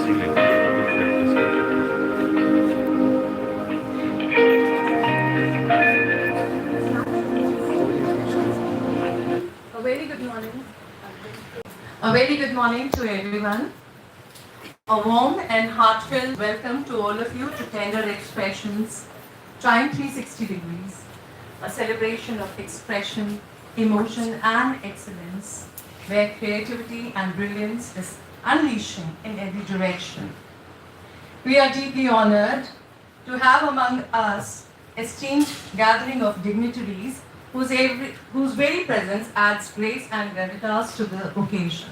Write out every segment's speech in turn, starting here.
A very good morning to everyone. A warm and heartfelt welcome to all of you to Tender Expressions, Time 360 Degrees, a celebration of expression, emotion and excellence, where creativity and brilliance is unleashing in every direction. We are deeply honored to have among us esteemed gathering of dignitaries whose very presence adds grace and gravitas to the occasion.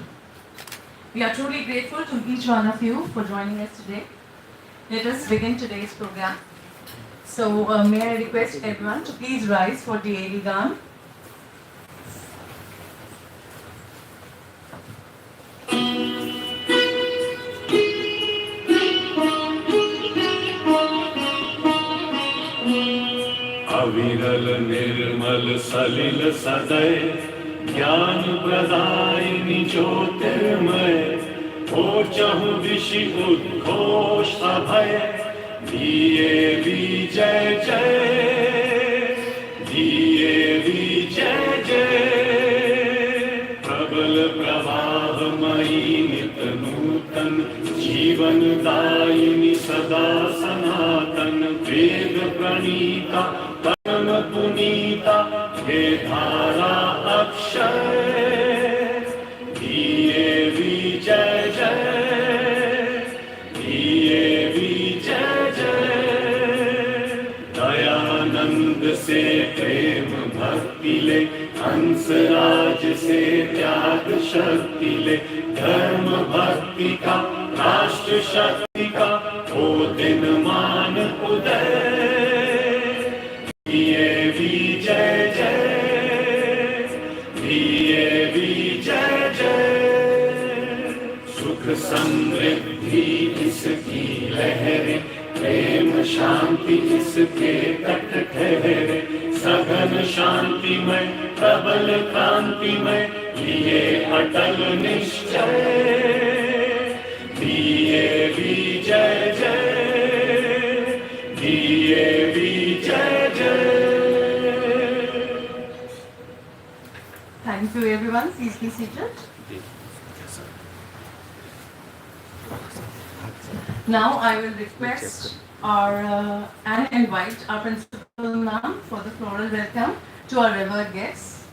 We are truly grateful to each one of you for joining us today. Let us begin today's program. So may I request everyone to please rise for the Gan. अविरल निर्मल सलिल सदय ज्ञान प्रदायिनी ज्योतिर्मय हो चहु ऋषि उद्घोष अभय दिए विजय जय दिए विजय जय प्रबल प्रवाहमयी नित नूतन जीवन दायिनी सदा सनातन वेद प्रणीता परम पुनीता हे धारा अक्षय दिए विजय जय दिए विजय जय दयानंद से प्रेम भक्ति ले हंसराज से त्याग शक्ति ले धर्म भक्ति का राष्ट्र शक्ति का ओ दिन मान उदय दिए विजय जय दिए विजय जय सुख समृद्धि इसकी लहरें प्रेम शांति इसके तट ठहरे सघन शांतिमय प्रबल क्रांतिमय लिए अटल निश्चय दिए विजय जय दिए विजय जय. Thank you everyone. Please be seated. Now I will request and invite our principal ma'am for the floral welcome to our revered guests.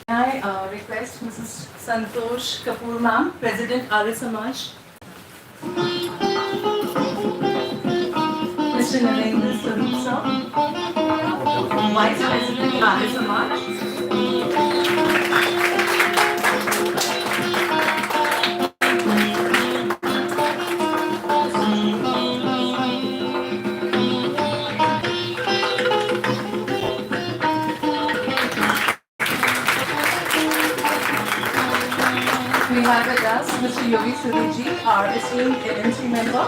I request Mrs. Santosh Kapoor ma'am, President Arya Samaj. Mr. Narendra Swarup sir, Vice President Arya Samaj. We have with us Mr. Yogi Suriji, our esteemed LNC member.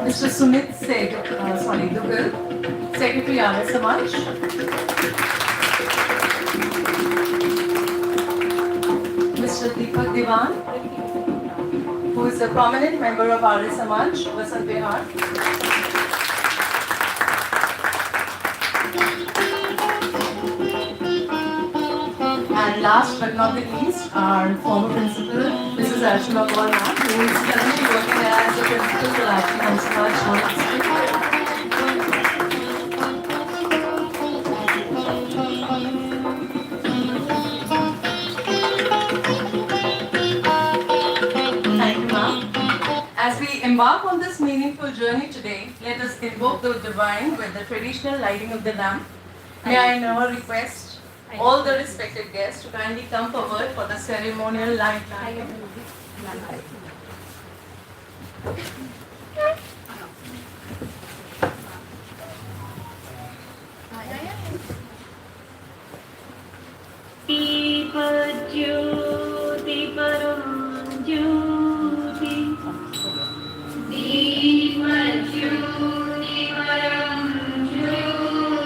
Mr. Sumit Dugal, Secretary Arya Samaj. Mr. Deepak Diwan, who is a prominent member of Arya Samaj, Vasant Vihar. And last but not the least, our former principal, Mrs. Arshima Kaur ma'am, who is currently working as the principal for Arya Samaj. Thank you, ma'am. As we embark on this meaningful journey today, let us invoke the divine with the traditional lighting of the lamp. May I now request all the respected guests to kindly come forward for the ceremonial light lighting. Jyoti param jyoti Deepa jyoti param jyoti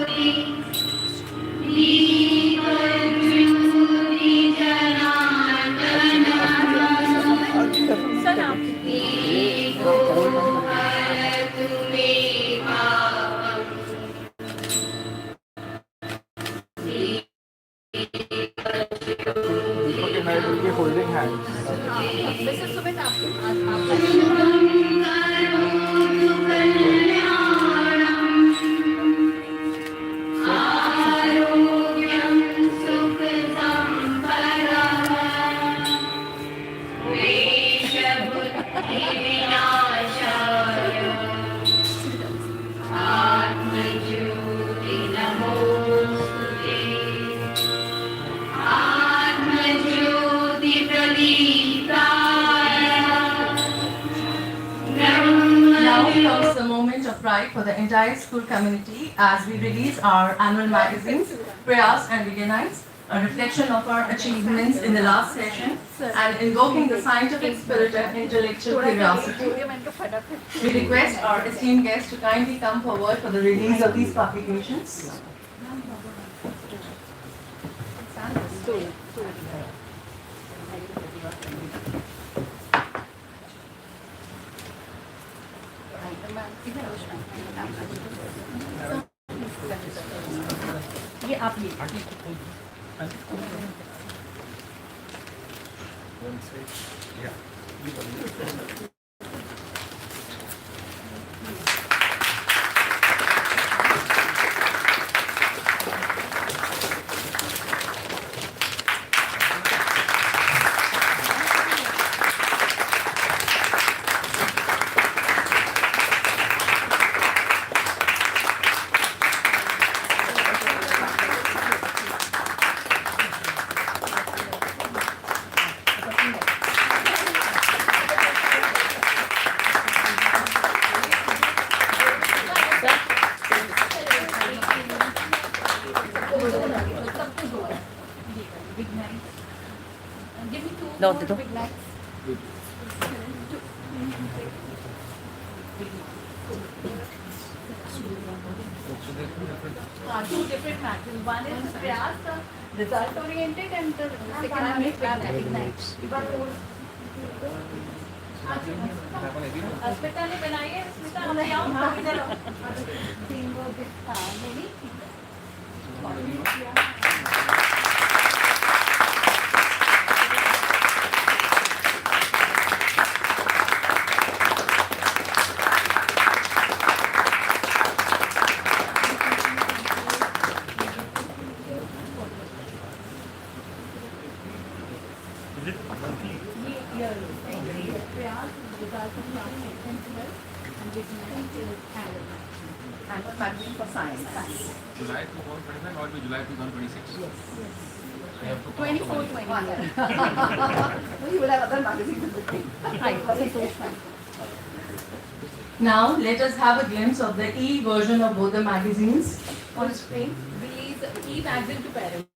night for the entire school community as we release our annual magazines, Prayas and Veganites, a reflection of our achievements in the last session and invoking the scientific spirit and intellectual curiosity. We request our esteemed guests to kindly come forward for the release of these publications. ये आप ये No, dito. Two different matches. One is the Prayas, the result oriented, and the second one is Thematic. अस्मिता ने बनाई है. अस्मिता आप आओ इधर आओ. तीन वो दिखा नहीं. And what magazine for science? July 2025 or July 2026? Yes. 24, 21. You will have other magazines in between. Right. Now let us have a glimpse of the e-version of both the magazines. On screen, release e-magazine to parents.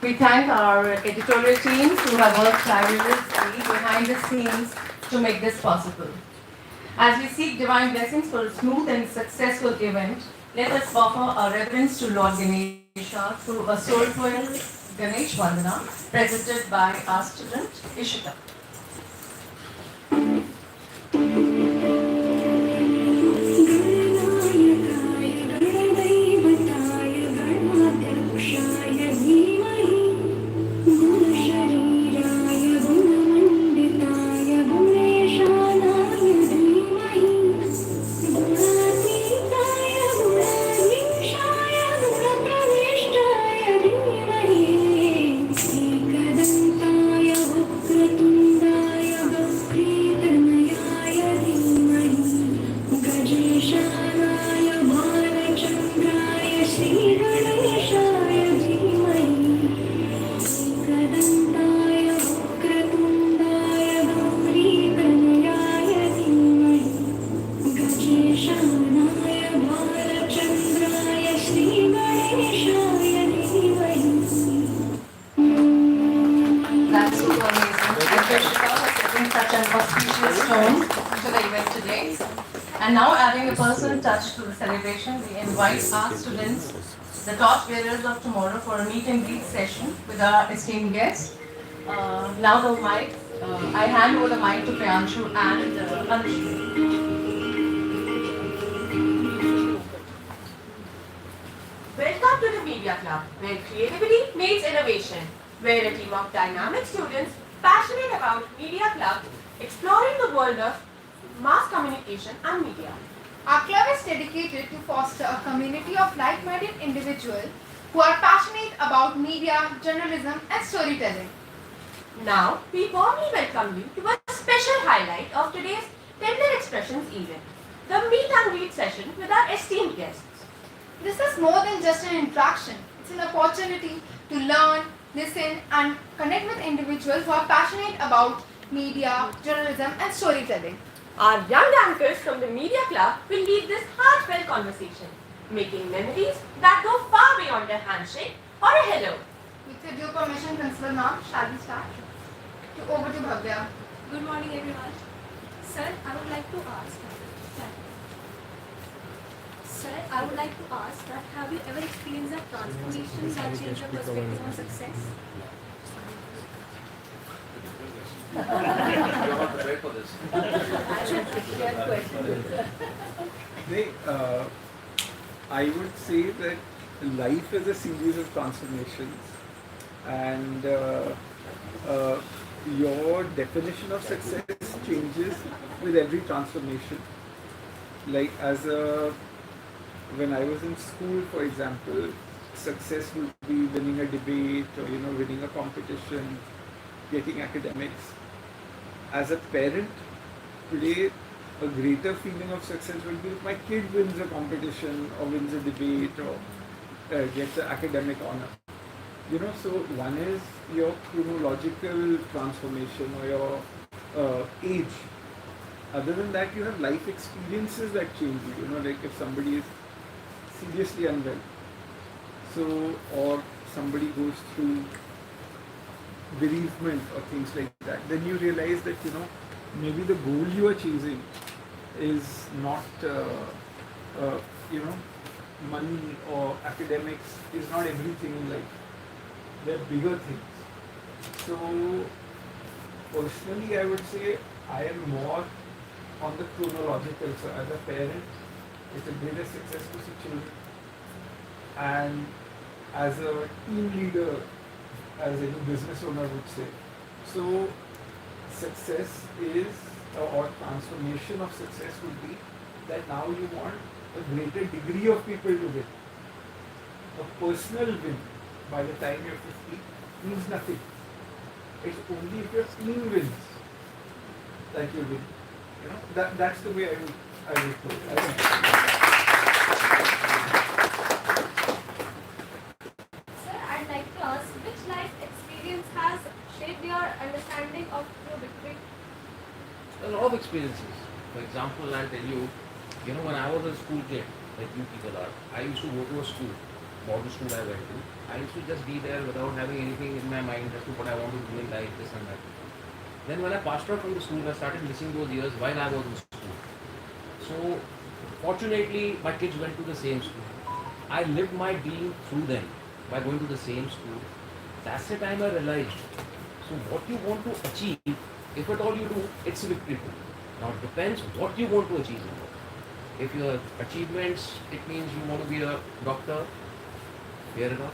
We thank our editorial teams who have worked tirelessly behind the scenes to make this possible. As we seek divine blessings for a smooth and successful event, let us offer our reverence to Lord Ganesha through a soulful Ganesh Vandana presented by our student Ishita. That's super amazing. Thank you, Ishita, for setting such an auspicious tone to the event today. And now, adding a personal touch to the celebration, we invite our students, the torch bearers of tomorrow, for a meet and greet session with our esteemed guests. Now the mic, I hand over the mic to Priyanshu and Anushka. Welcome to the Media Club, where creativity meets innovation, where a team of dynamic students passionate about Media Club exploring the world of mass communication and media. Our club is dedicated to foster a community of like-minded individuals who are passionate about media, journalism and storytelling. Now, we warmly welcome you to a special highlight of today's Tender Expressions event, the meet and greet session with our esteemed guests. This is more than just an interaction. It's an opportunity to learn, listen and connect with individuals who are passionate about media, journalism and storytelling. Our young anchors from the Media Club will lead this heartfelt conversation, making memories that go far beyond a handshake or a hello. With your permission, Principal Ma'am, shall we start? Over to Bhavya. Good morning, everyone. Sir, I would like to ask. Sir, I would like to ask that have you ever experienced a transformation that changed your perspective on success? You're not prepared for this. I would say that life is a series of transformations, and your definition of success changes with every transformation. Like when I was in school, for example, success would be winning a debate or winning a competition, getting academics. As a parent, today a greater feeling of success will be if my kid wins a competition or wins a debate or gets an academic honor. So one is your chronological transformation or your age. Other than that, you have life experiences that change you. Like if somebody is seriously unwell, or somebody goes through bereavement or things like that, then you realize that maybe the goal you are chasing is not money or academics is not everything in life. There are bigger things. So personally, I would say I am more on the chronological. So as a parent, it's a greater success to see children, and as a team leader, as any business owner would say. So success is, or transformation of success would be that now you want a greater degree of people to win. A personal win by the time you're 50 means nothing. It's only if your team wins that you win. That's the way I would put it. Sir, I'd like to ask which life experience has shaped your understanding of true victory? A lot of experiences. For example, I'll tell you, when I was a school kid, like you people are, I used to go to a school, model school I went to. I used to just be there without having anything in my mind as to what I want to do in life, this and that. Then when I passed out from the school, I started missing those years while I was in school. So fortunately, my kids went to the same school. I lived my dream through them by going to the same school. That's the time I realized. So what you want to achieve, if at all you do, it's a victory too. Now it depends what you want to achieve in life. If your achievements, it means you want to be a doctor, fair enough,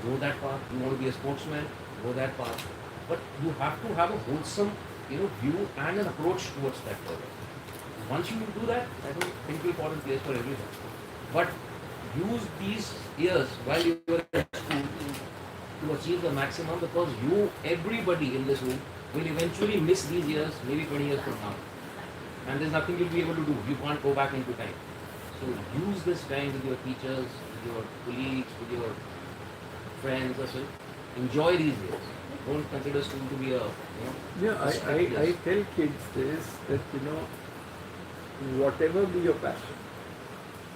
go that path. You want to be a sportsman, go that path. But you have to have a wholesome, view and an approach towards that career. Once you do that, I don't think you'll fall in place for everyone. But use these years while you were in school to achieve the maximum, because everybody in this room will eventually miss these years, maybe 20 years from now. And there's nothing you'll be able to do. You can't go back into time. So use this time with your teachers, with your colleagues, with your friends as well. Enjoy these years. Don't consider school to be a, I tell kids this, that whatever be your passion,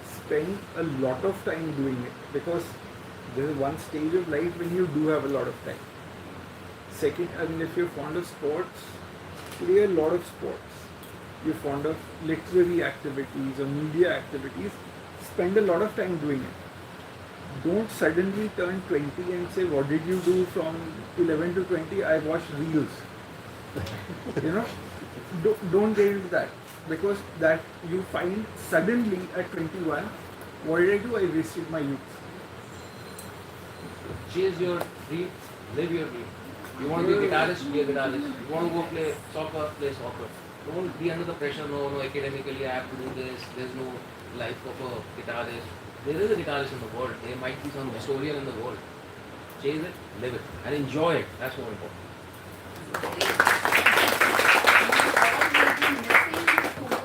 spend a lot of time doing it, because there is one stage of life when you do have a lot of time. Second, if you're fond of sports, play a lot of sports. You're fond of literary activities or media activities, spend a lot of time doing it. Don't suddenly turn 20 and say, what did you do from 11 to 20? I watched reels. Don't get into that, because that you find suddenly at 21, what did I do? I wasted my youth. Chase your dream, live your dream. You want to be a guitarist, be a guitarist. You want to go play soccer, play soccer. Don't be under the pressure, no, academically I have to do this. There's no life of a guitarist. There is a guitarist in the world. There might be some historian in the world. Chase it, live it, and enjoy it. That's more important.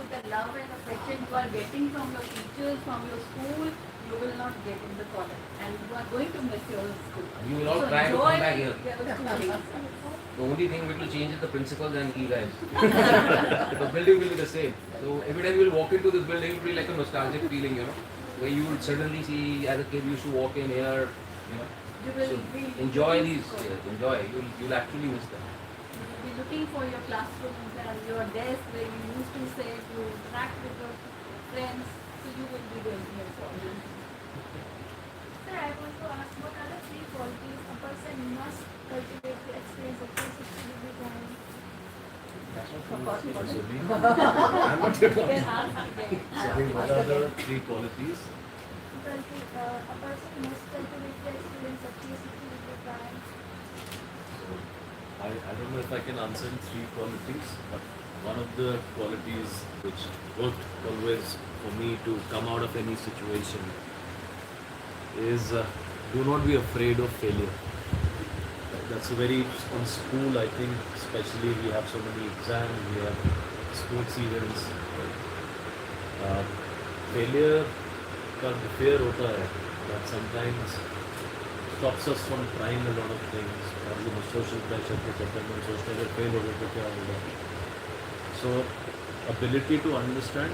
The love and affection you are getting from your teachers, from your school, you will not get in the college, and you are going to miss your school. You will all So try to enjoy come back here. your school. The only thing which will change is the principals and you guys. The building will be the same. So every time you will walk into this building, it will be like a nostalgic feeling, where you will suddenly see, as a kid, you used to walk in here, You will So be enjoy looking these for- years. Enjoy. You'll actually miss them. You will be looking for your classrooms and your desk where you used to sit, you interact with your friends, so you will be going here for this. Sir, I want to ask, what are the three qualities a person must cultivate to experience a 360-degree drawing? I'm not sure. You can ask again. Sorry, what are the three qualities? A person must cultivate to experience a 360-degree drawing. So, I don't know if I can answer in three qualities, but one of the qualities which worked always for me to come out of any situation is do not be afraid of failure. That's a very, in school I think especially we have so many exams, we have sports events. Failure का fear होता है that sometimes stops us from trying a lot of things, और social pressure के चक्कर में सोचते हैं अगर fail हो गए तो क्या होगा. So ability to understand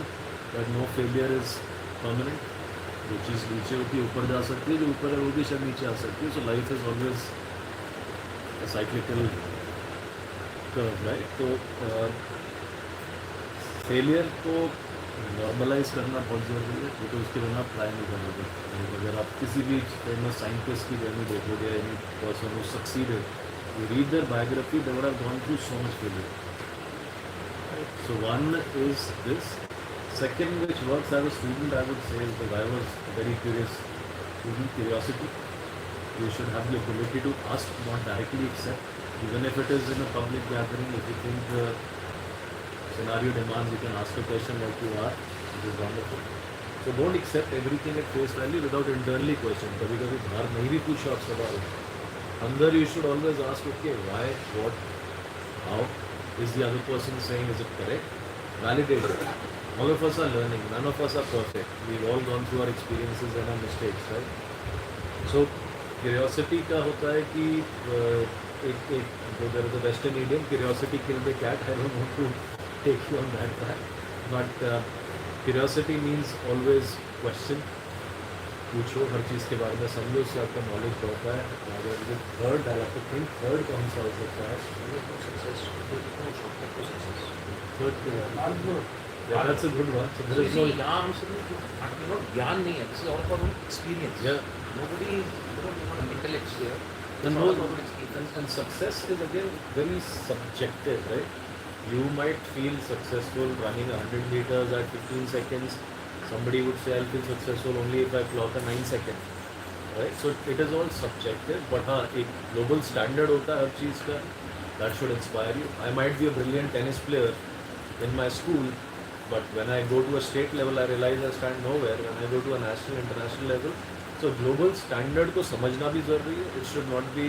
that no failure is permanent. जो चीज़ नीचे होती है ऊपर जा सकती है, जो ऊपर है वो भी शायद नीचे आ सकती है. So life is always a cyclical curve, right? तो failure को नॉर्मलाइज करना बहुत ज़रूरी है, क्योंकि उसके बिना आप ट्राई नहीं करोगे. अगर आप किसी भी फेमस साइंटिस्ट की जर्नी देखोगे, any person who succeeded, you read their biography, they would have gone through so much failure. So one is this. Second, which works as a student, I would say, is that I was a very curious student. Curiosity. You should have the ability to ask, not directly accept. Even if it is in a public gathering, if you think the scenario demands, you can ask a question like you are, which is wonderful. So don't accept everything at face value without internally questioning. कभी कभी बाहर नहीं भी पूछ आप सवाल, अंदर you should always ask, okay, why, what, how is the other person saying, is it correct? Validate it. All of us are learning. None of us are perfect. We've all gone through our experiences and our mistakes, right? So curiosity का होता है कि there is a Western idiom, curiosity killed the cat. I don't want to take you on that track, but curiosity means always question. पूछो, हर चीज़ के बारे में समझो, उससे आपका नॉलेज बढ़ता है. अगर जो थर्ड है, आपको थिंक थर्ड कौन सा हो सकता है? Third Yeah, that's a good one. So there is no ज्ञान नहीं है. This is all about experience. yeah. Nobody, not intellects there. And, It's no, all about experience. and success is again very subjective, right? You might feel successful running 100 meters at 15 seconds. Somebody would say I'll feel successful only if I clock a 9 second, right? So it is all subjective, but हाँ एक global standard होता है हर चीज़ का. That should inspire you. I might be a brilliant tennis player in my school, but when I go to a state level, I realize I stand nowhere. When I go to a national, international level, so global standard को समझना भी ज़रूरी है. It should not be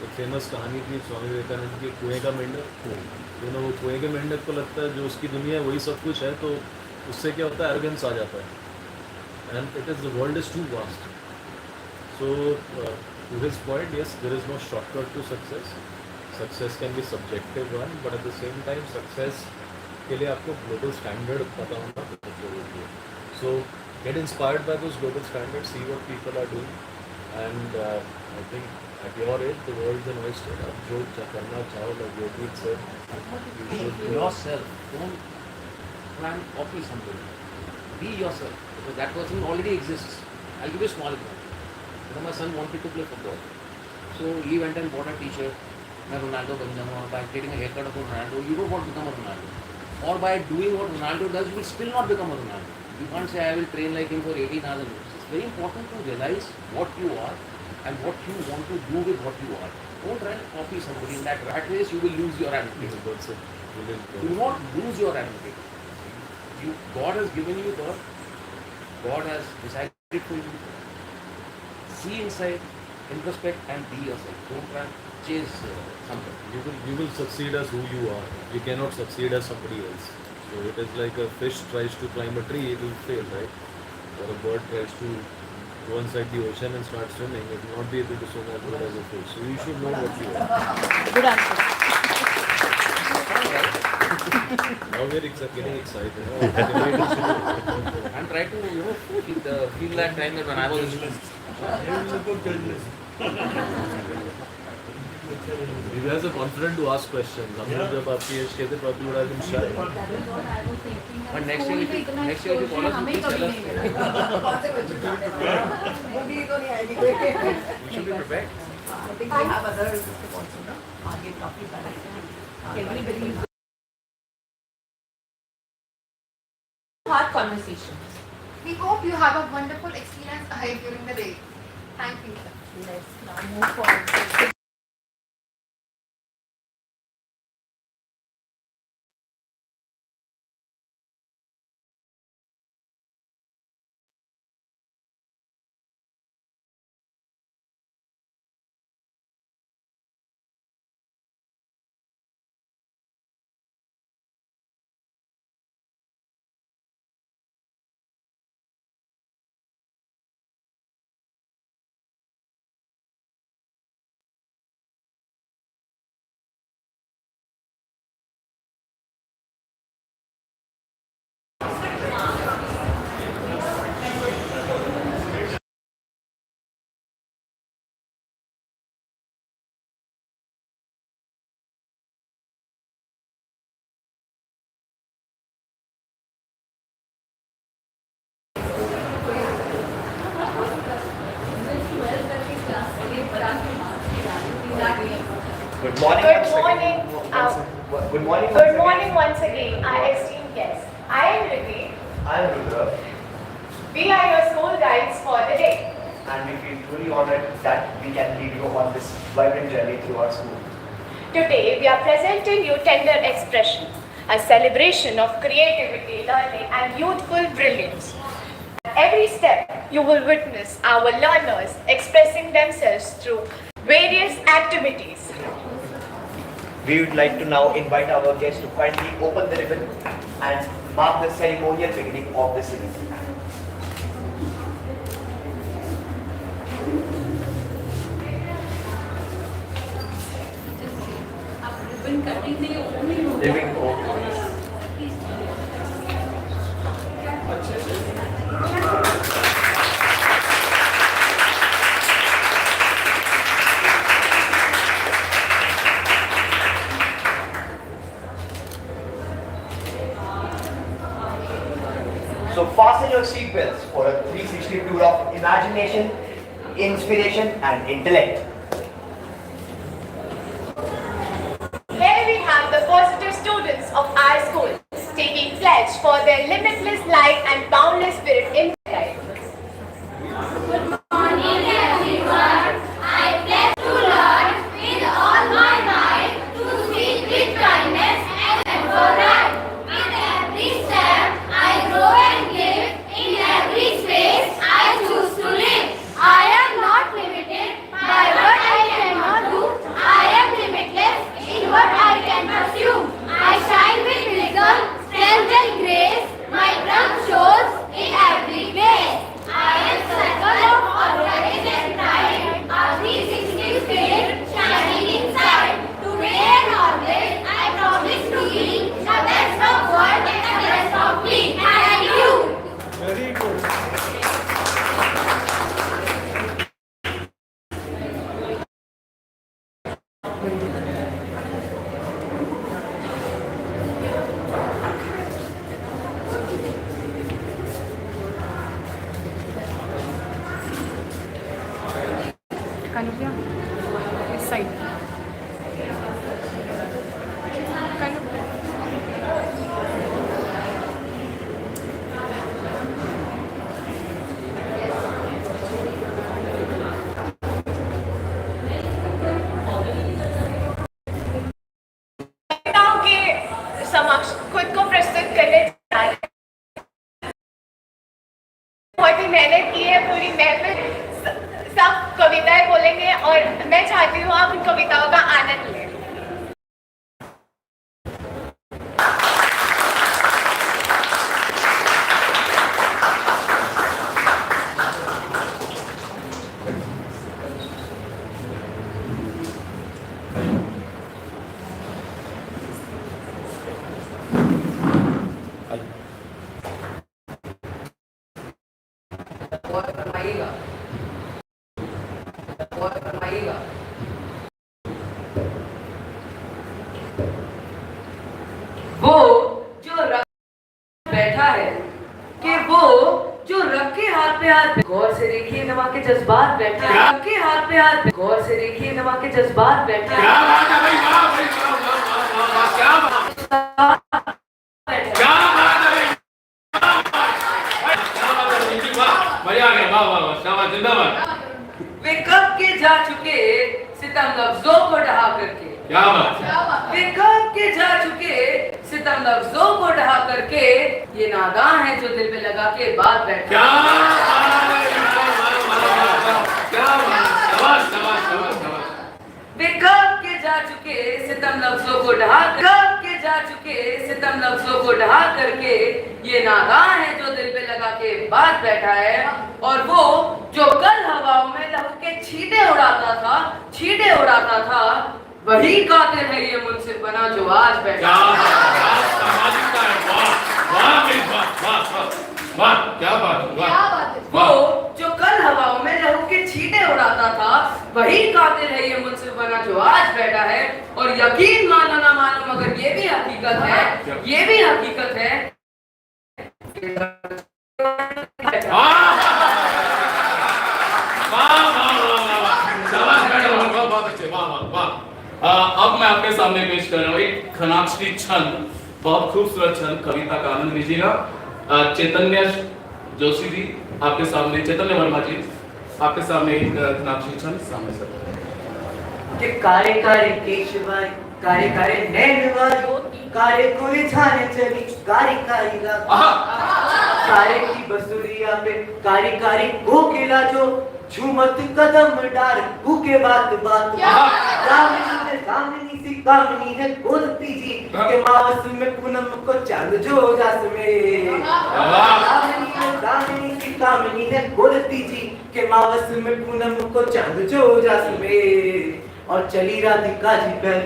एक famous कहानी थी स्वामी विवेकानंद की कुएं का मेंढक. वो कुएं के मेंढक को लगता है जो उसकी दुनिया है वही सब कुछ है, तो उससे क्या होता है, एरोगेंस आ जाता है. And it is the world is too vast. So to his point, yes, there is no shortcut to success. Success can be subjective one, but at the same time, success के लिए आपको global standard पता होना बहुत जरूरी है. So get inspired by those global standards, see what people are doing, and I think at your age, the world is an oyster. आप जो करना चाहो, like Yogi said, you should Yourself. Don't try and copy somebody. Be yourself, because that person already exists. I'll give you a small example. My son wanted to play football, so he went and bought a t-shirt. मैं Ronaldo बन जाऊँगा. By getting a haircut of Ronaldo, you don't want to become a Ronaldo. Or by doing what Ronaldo does, you will still not become a Ronaldo. You can't say I will train like him for 18 hours a week. It's very important to realize what you are and what you want to do with what you are. Don't try and copy somebody. In that rat race, you will lose your identity. That's it. Do not lose your identity. God has given you birth. God has decided for you. See inside, introspect, and be yourself. Don't try and chase something. You will succeed as who you are. You cannot succeed as somebody else. So it is like a fish tries to climb a tree, it will fail, right? Or a bird tries to go inside the ocean and start swimming, it will not be able to swim as good as a fish. So you should know what you are. Good answer. Now we are getting excited. I'm trying to feel that time that when I was in school. You guys are confident to ask questions. हम लोग जब आपकी as के थे, probably would have been shy. But next year, if you call us, please tell us. We should be prepared. I think we have other also, no? Target topic everybody. Hard conversations. We hope you have a wonderful experience ahead during the day. Thank you. Let's now move forward. Good morning. Good morning once again, our esteemed guests. I am Riddhi. I am Rudra, We are your school guides for the day. and we feel truly honored that we can lead you on this vibrant journey through our school. Today, we are presenting you Tender Expression, a celebration of creativity, learning, and youthful brilliance. At every step, you will witness our learners expressing themselves through various activities. We would like to now invite our guests to kindly open the ribbon and mark the ceremonial beginning of this event. Ribbon cutting. 360 tour of imagination, inspiration and intellect. Here we have the positive students of our school taking pledge for their limitless light and boundless spirit in their life. समक्ष खुद को प्रस्तुत करने जा रहे हैं। बहुत ही मेहनत की है, पूरी महफिल सब कविताएं बोलेंगे और मैं चाहती हूँ आप उन कविताओं का आनंद लें। वो जो रख बैठा है कि वो जो रख के हाथ पे हाथ, गौर से देखिए नमा के जज्बात बैठे हैं, रख के हाथ पे हाथ, गौर से देखिए नमा के जज्बात बैठे हैं। क्या बात है भाई, वाह भाई, वाह वाह, क्या बात, क्या बात है भाई, मजा आ गया, वाह वाह वाह, शाबाश, जिंदाबाद। वे कब के जा चुके सितम लफ्जों को ढहा करके, क्या बात है, वे कब के जा चुके सितम लफ्जों को ढहा करके, ये नादां है जो दिल पे लगा के बात बैठे। क्या बात है, क्या बात, शाबाश शाबाश शाबाश शाबाश। वे कब के जा चुके सितम लफ्जों को ढहा, कब के जा चुके सितम लफ्जों को ढहा करके, ये नादां है जो दिल पे लगा के बात बैठा है। और वो जो कल हवाओं में लहू के छींटे उड़ाता था, छींटे उड़ाता था, वही कातिल है ये मुनसिफ बना जो आज बैठा है। क्या बात, वो जो कल हवाओं में लहू के छींटे उड़ाता था, वही कातिल है ये मुनसिफ बना जो आज बैठा है। और यकीन मानो ना मानो मगर ये भी हकीकत है, ये भी हकीकत है। अब मैं आपके सामने पेश कर रहा हूँ एक खनाक्षी छंद, बहुत खूबसूरत छंद, कविता का आनंद लीजिएगा। चैतन्य जोशी जी आपके सामने, चैतन्य वर्मा जी आपके सामने एक खनाक्षी छंद सामने सर। कि कारे कारे केशवाई, कारे कारे नैनवाई, कारे कोले छाने चली, कारी कारी गा, कारे की बसुरिया पे कारी कारी कोकिला जो झूमत कदम डार भूखे बात बात, कामनी सी कामनी है बोलती जी के मावस में पूनम को चांद जो जास में, कामनी सी कामनी है बोलती जी के मावस में पूनम को चांद जो जास में। और चली राधिका जी पैर,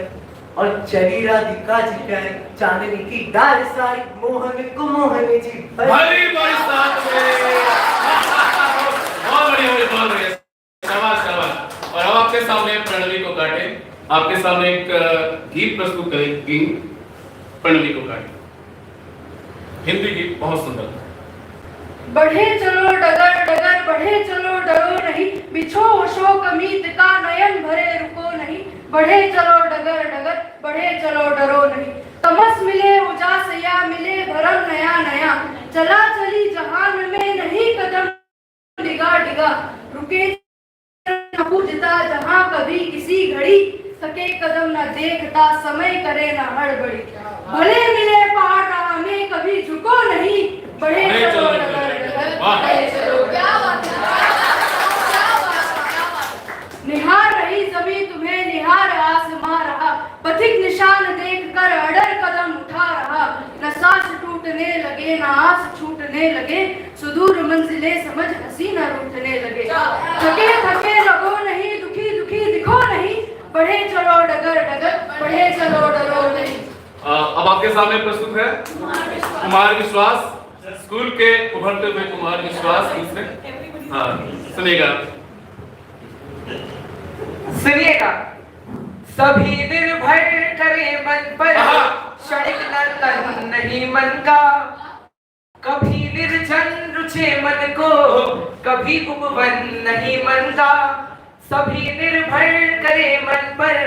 और चली राधिका जी पैर, चांदनी की डाल सारी मोहन को मोहन जी भरी भरी साथ में, बहुत बढ़िया, बहुत बढ़िया, शाबाश शाबाश। और अब आपके सामने प्रणवी को काटे, आपके सामने एक गीत प्रस्तुत करेगी, प्रणवी को काटे, हिंदी गीत, बहुत सुंदर। बढ़े चलो डगर डगर बढ़े चलो डरो नहीं, बिछो शोक अमित का नयन भरे रुको नहीं। बढ़े चलो डगर डगर बढ़े चलो डरो नहीं, तमस मिले उजास या मिले भरम नया नया। चला चली जहान में नहीं कदम डिगा डिगा, रुके न पूजता जहां कभी किसी घड़ी। सके कदम न देखता समय करे न हड़बड़ी, भले मिले पहाड़ राह में कभी झुको नहीं। बढ़े चलो डगर डगर बढ़े चलो। क्या बात है, निहार रही जमी तुम्हें निहार आसमां रहा, पथिक निशान देख कर अडर कदम उठा रहा। न सांस टूटने लगे न आस छूटने लगे, सुदूर मंजिले समझ हंसी न रूठने लगे। थके थके लगो नहीं दुखी दुखी दिखो नहीं, बढ़े चलो डगर डगर बढ़े चलो डरो नहीं। अब आपके सामने प्रस्तुत है कुमार विश्वास, स्कूल के उभरते हुए कुमार विश्वास। हाँ सुनिएगा। सुनिएगा। सभी निर्भर करे मन पर, क्षणिक नर्तन नहीं मन का। कभी निर्जन रुचे मन को, कभी उपवन नहीं मन का। सभी निर्भर करे मन पर,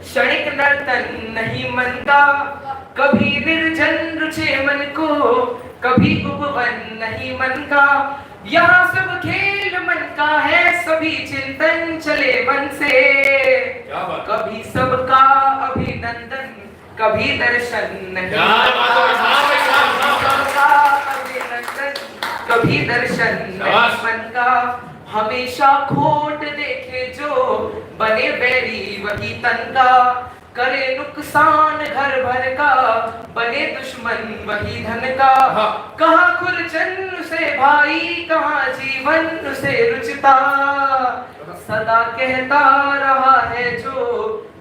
क्षणिक नर्तन नहीं मन का। कभी निर्जन रुचे मन को, कभी उपवन नहीं मन का। यहाँ सब खेल मन का है, सभी चिंतन चले मन से। कभी सबका अभिनंदन कभी दर्शन नहीं, सबका अभिनंदन कभी दर्शन नहीं मन का। हमेशा खोट देखे जो बने बैरी वही तन का। करे नुकसान घर भर का, बने दुश्मन वही धन का। कहाँ खुरचन से भाई कहाँ जीवन से रुचता, सदा कहता रहा है जो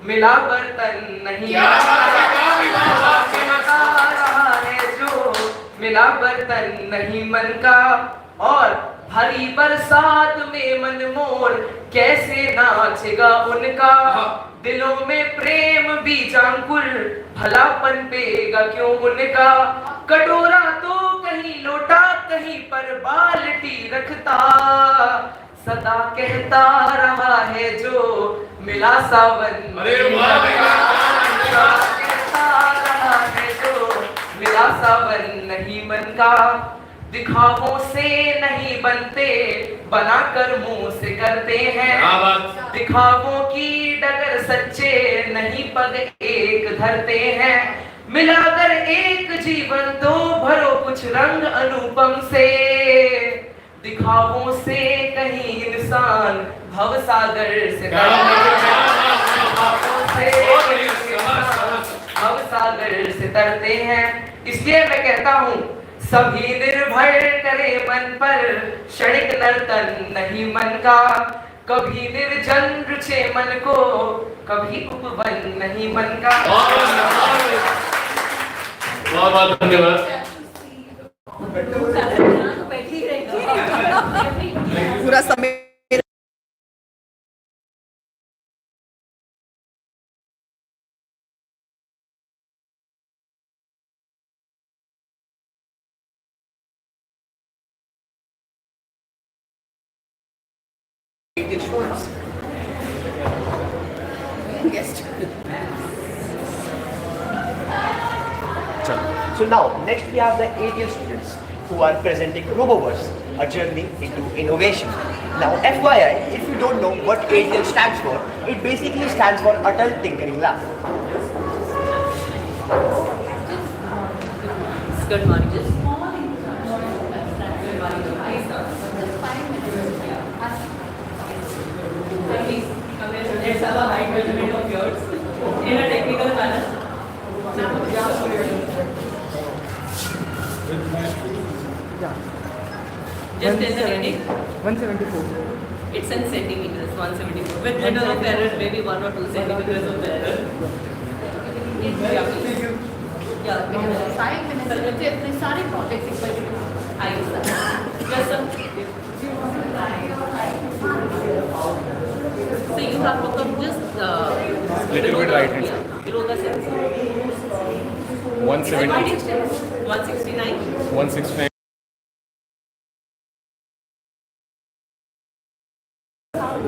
मिला बर्तन नहीं। कहता रहा है जो मिला बर्तन नहीं मन का। और हरी बरसात में मन मोर कैसे नाचेगा उनका। दिलों में प्रेम बीजांकुर भला पनपेगा क्यों उनका। कटोरा तो कहीं लोटा कहीं पर बाल्टी रखता, सदा कहता रहा है जो मिला सावन। कहता रहा है जो मिला सावन नहीं मन का। दिखावों से नहीं बनते, बनाकर मुंह से करते हैं। दिखावों की डगर सच्चे नहीं पग एक धरते हैं। मिलाकर एक जीवन दो भरो कुछ रंग अनुपम से। दिखावों से कहीं इंसान भवसागर से भवसागर से तरते हैं। इसलिए मैं कहता हूँ सभी निर्भर करे मन पर, क्षणिक नर्तन नहीं मन का। कभी निर्जन रुचे मन को, कभी उपवन नहीं मन का। बहुत बहुत धन्यवाद। पूरा समय So now, next we have the ATL students who are presenting RoboVerse, a journey into innovation. Now, FYI, if you don't know what ATL stands for, it basically stands for Adult Tinkering Lab. Good morning. Let's have a high measurement of yours in a technical manner. Just tell the heading. 174. It's in centimeters, 174. With little of error, maybe 1 or 2 centimeters of error. Yeah, please. Yeah, 5 minutes में अपने सारे projects एक बार I use that. Yes, sir. So you have to come just little bit right hand side. Below the sensor. 170. 169. 169. Please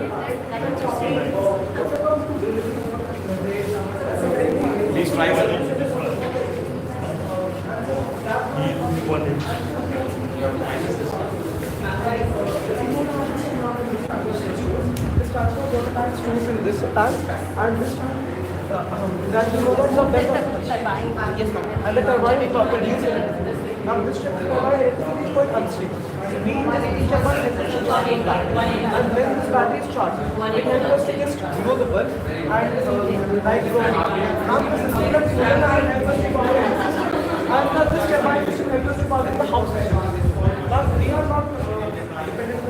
try one. This transfer prototype stays in this tank and this tank that the moments of death and the turbine produces. Now this turbine is quite unstable. Each turbine has a charging battery, and when this battery is charged, it helps us to just grow the bulb and now this is the solar and helps us to power it. And this turbine is to help us to power the house. Now we are not dependent.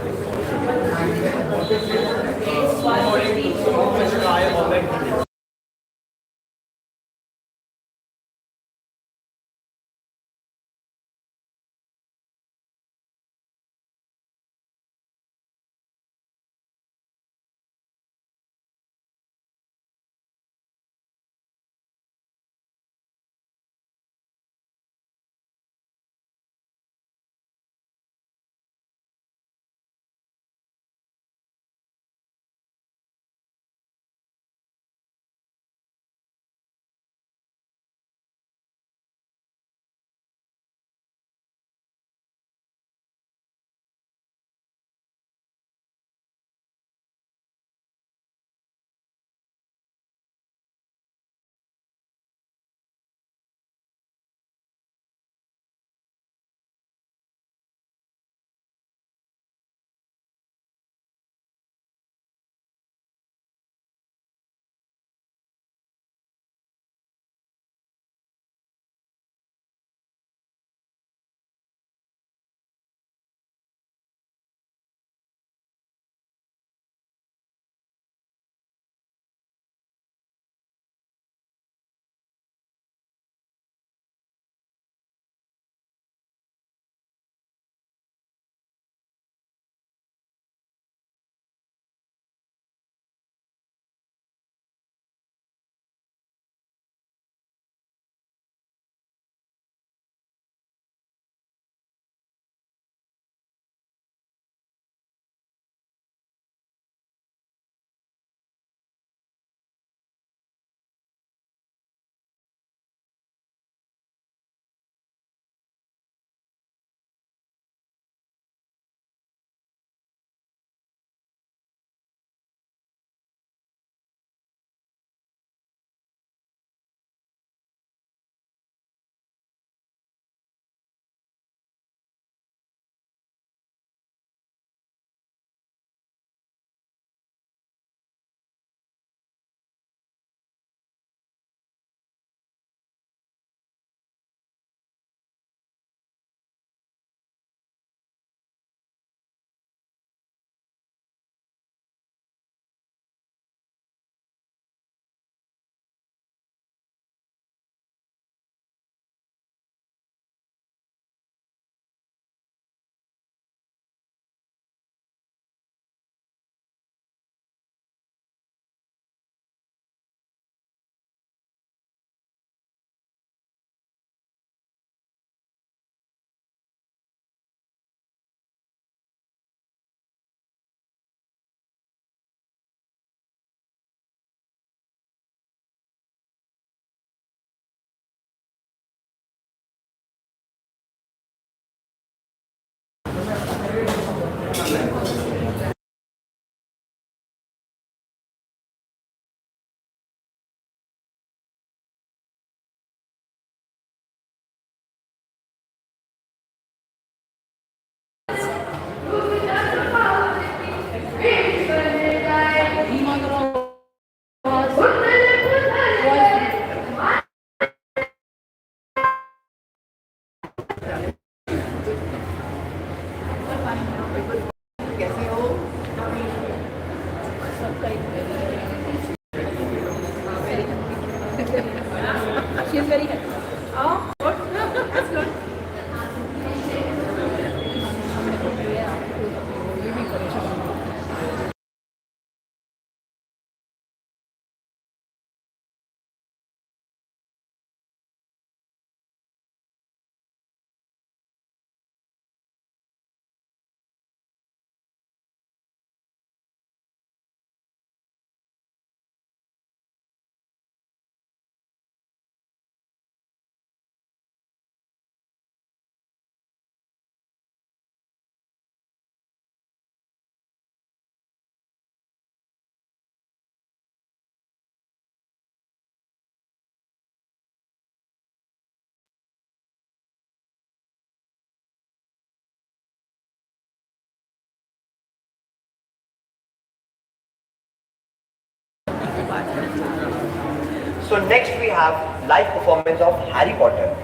So next we have live performance of Harry Potter,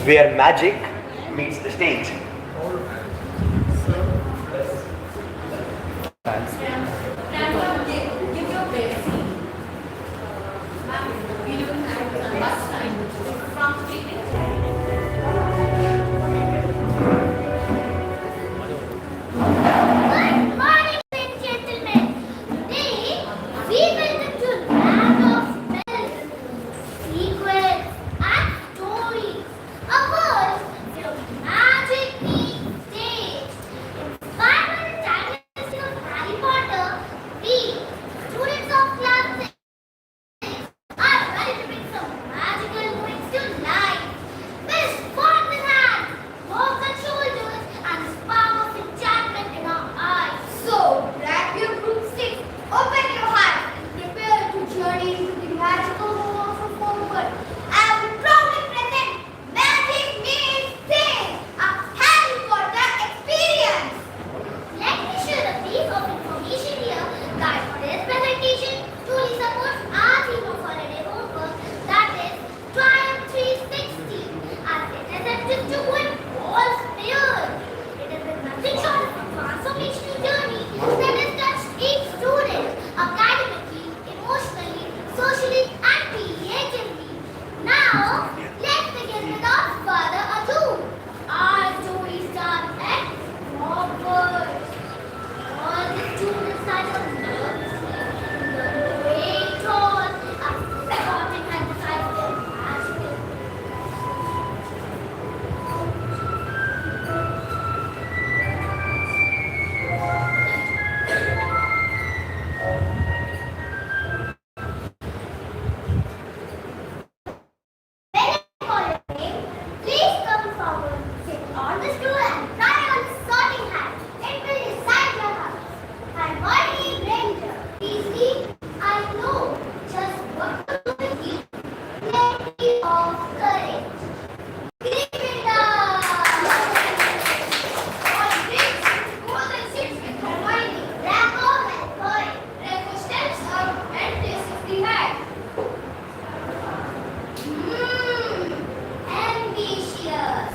where magic meets the stage. Good morning, ladies and gentlemen. Today, we welcome to Land of Myths, Secrets, and Stories. A world where magic meets stage. Inspired by the timeless tale of Harry Potter, we, students of class 6, are ready to bring some magical moments to life. With swords in hand, bows on shoulders, and the spark of enchantment in our eyes. So, grab your broomsticks, open your heart, and prepare to journey into the magical world of forward. I will proudly present Magic Meets Sing, a Harry Potter experience. Let me share a piece of information here that this presentation truly supports our theme of holiday homework, that is Triumph 360, as it is attempted to win all spheres. It has been nothing short of a transformational journey that has touched each student academically, emotionally, socially, and creatively. Now, let's begin without further ado. Our story starts at Hogwarts. All the students stand up nervously in the great hall as the sorting had decided their magical. When I call your name, please come forward, sit on the stool and try on the sorting hat. It will decide your house. I'm already ranger. Easy, I know just what to do with you. Plenty of courage. Gryffindor! All bricks, golden ships with Hermione, Draco and Coin. Draco steps up and places the hat. Ambitious,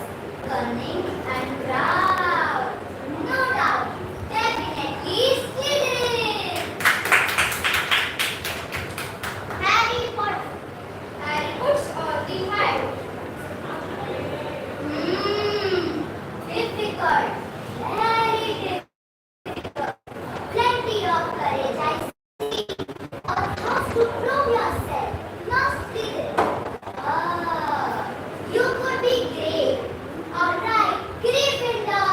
cunning and proud. No doubt, definitely Slytherin. Harry Potter. Harry puts on the hat. Difficult. Very difficult. Plenty of courage, I see. A task to prove yourself. Not Slytherin. Ah, you could be great. All right, Gryffindor.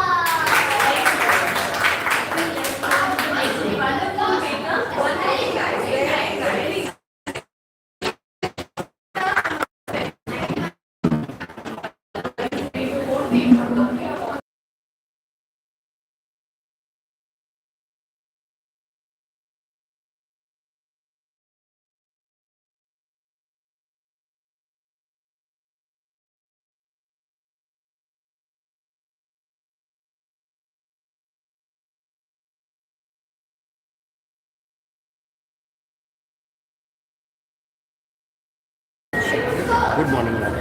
Good morning, ma'am.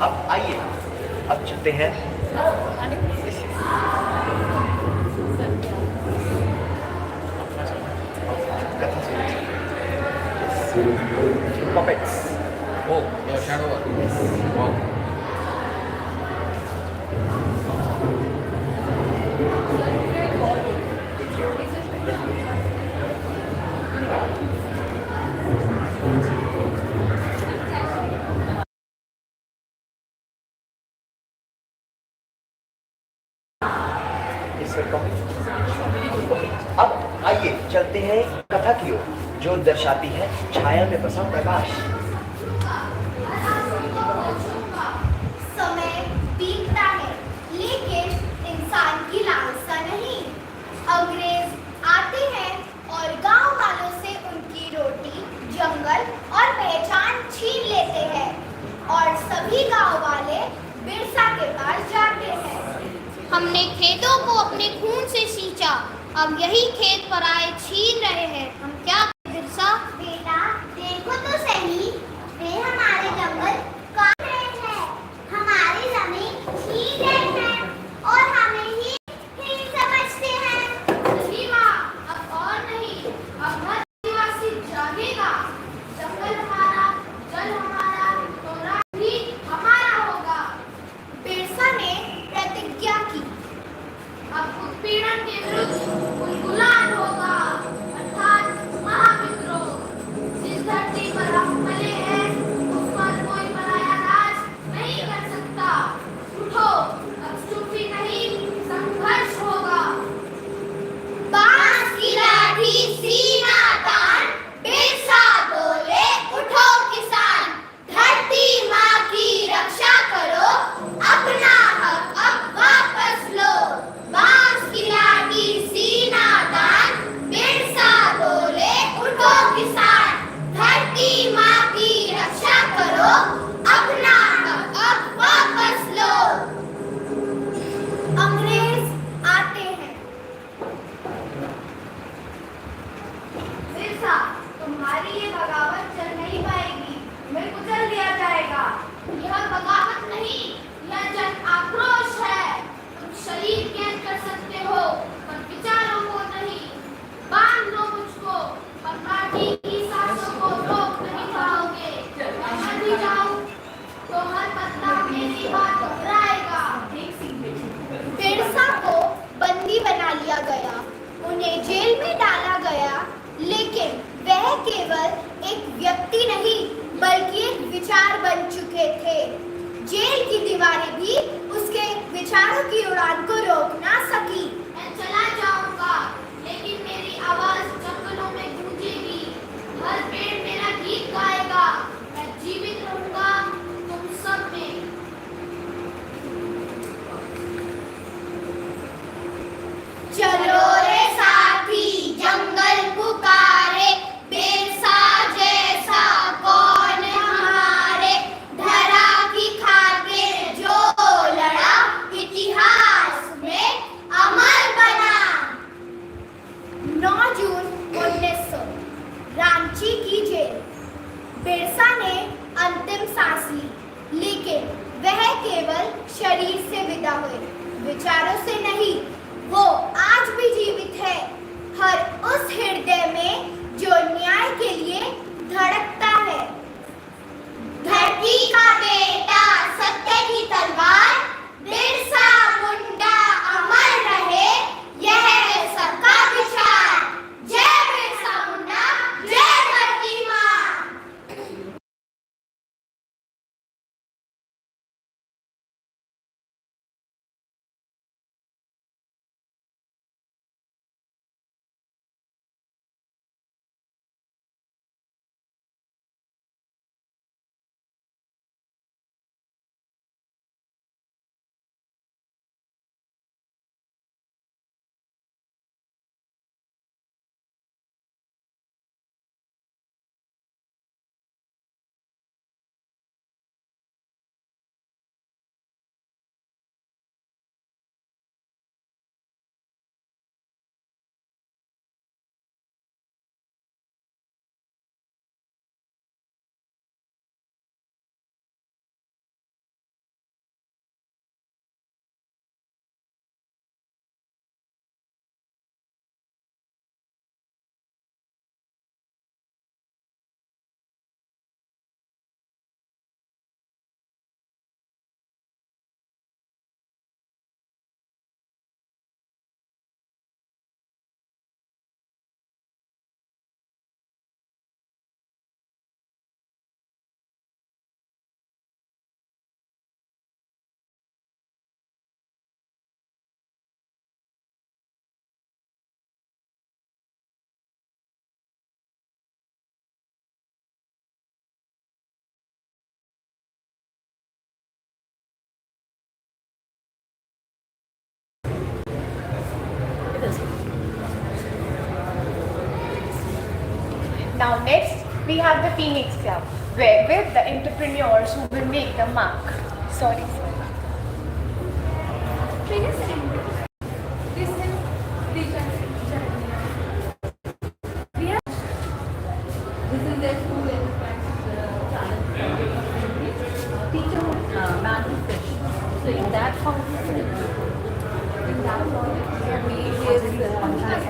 अब आइए, अब चलते हैं puppets. Oh, your shadow work. Wow. अब आइए चलते हैं कथा की ओर, जो दर्शाती है छाया में बसा प्रकाश। समय बीतता है लेकिन इंसान की लालसा नहीं। अंग्रेज आते हैं और गांव वालों से उनकी रोटी, जंगल और पहचान छीन लेते हैं और सभी गांव वाले बिरसा के पास जाते हैं। हमने खेतों को अपने खून से सींचा, अब यही खेत पराए छीन रहे हैं। हम क्या बिरसा? बेटा देखो तो सही, वे हमारे जंगल काट रहे हैं, हमारी जमीन छीन रहे हैं और हमें ही समझते हैं। नहीं माँ, अब और नहीं, अब हर निवासी जागेगा। जंगल हमारा, जल हमारा, तो राज भी हमारा होगा। बिरसा ने प्रतिज्ञा की, अब उत्पीड़न के विरुद्ध गुलगुलान होगा, अर्थात महाविद्रोह। जिस धरती पर हम पले हैं, उस पर कोई पराया राज नहीं कर सकता। उठो, अब चुप्पी नहीं, संघर्ष होगा। बांस की लाठी सीना तान, बिरसा बोले उठो किसान, धरती माँ की रक्षा करो, अपना हक अब वापस लो। बांस की लाठी सीना तान, बिरसा बोले उठो किसान, धरती माँ की रक्षा करो, अपना हक अब वापस लो। अंग्रेज आते हैं। बिरसा, तुम्हारी ये बगावत चल नहीं पाएगी, तुम्हें कुचल दिया जाएगा। यह बगावत नहीं, यह जन आक्रोश है। तुम शरीर कैद कर सकते हो पर विचारों को नहीं। बांध लो मुझको, पर लाठी की सांसों को रोक नहीं पाओगे। मैं मर भी जाऊं तो हर पत्ता मेरी बात दोहराएगा। बिरसा को बंदी बना लिया गया, उन्हें जेल में डाला गया, लेकिन वह केवल एक व्यक्ति नहीं बल्कि एक विचार बन चुके थे। जेल की दीवारें भी उसके विचारों की उड़ान को रोक ना सकी। मैं चला जाऊंगा, लेकिन मेरी आवाज जंगलों में गूंजेगी। हर पेड़ मेरा गीत गाएगा। मैं जीवित रहूंगा तुम सब में। चलो रे साथी, जंगल पुकारे, बिरसा जैसा कौन हमारे, धरा की खातिर जो लड़ा, इतिहास में अमर बना। 9 जून 1900, रांची की जेल। बिरसा ने अंतिम सांस ली, लेकिन वह केवल शरीर से विदा हुए, विचारों से नहीं। वो आज भी जीवित है, हर उस हृदय में जो न्याय के लिए धड़कता है। धरती का बेटा, सत्य की तलवार, बिरसा मुंडा अमर रहे, यह है सबका विचार। जय बिरसा मुंडा, जय धरती माँ। Now next, we have the Phoenix Club, where with the entrepreneurs who will make the mark. Sorry. This is their school teacher magic session. So in that competition, in that project, we is from class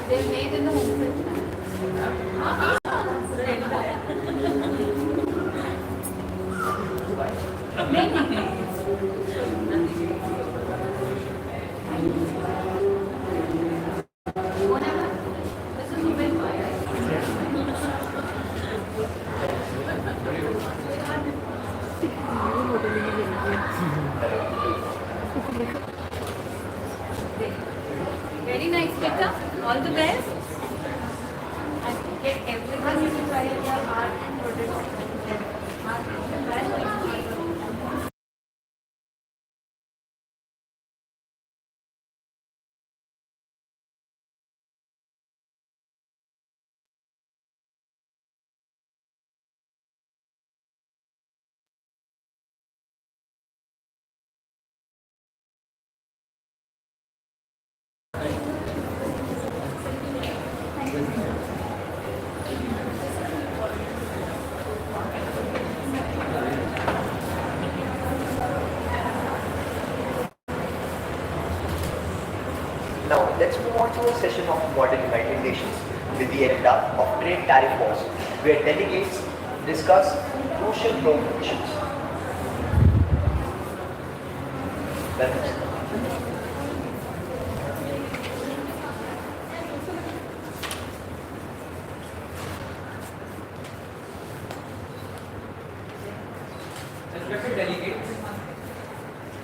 they made in the home Very nice, Peter. All the best. And get everyone to try their art and products. Now, let's move on to a session of Modern United Nations with the agenda of trade tariff wars, where delegates discuss crucial global issues. Respected delegates,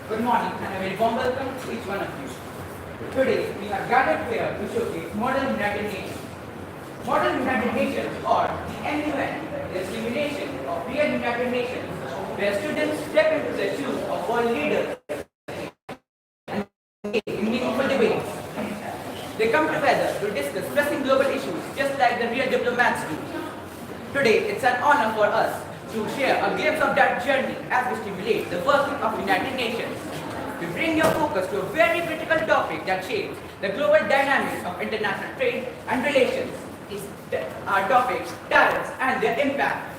good morning and a very warm welcome to each one of you. Today, we are gathered here to showcase Modern United Nations. Modern United Nations, or the MUN, is the simulation of real United Nations, where students step into the shoes of world leaders and engage in meaningful debates. They come together to discuss pressing global issues, just like the real diplomats do. Today, it's an honor for us to share a glimpse of that journey as we stimulate the working of United Nations. We bring your focus to a very critical topic that shapes the global dynamics of international trade and relations. Our topics, tariffs and their impact.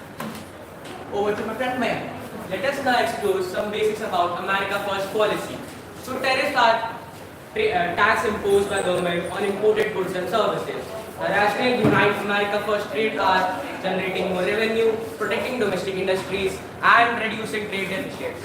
Over to my friend Mayank. Let us now explore some basics about America First policy. So tariffs are tax imposed by government on imported goods and services. The rationale behind America First trade are generating more revenue, protecting domestic industries, and reducing trade deficits.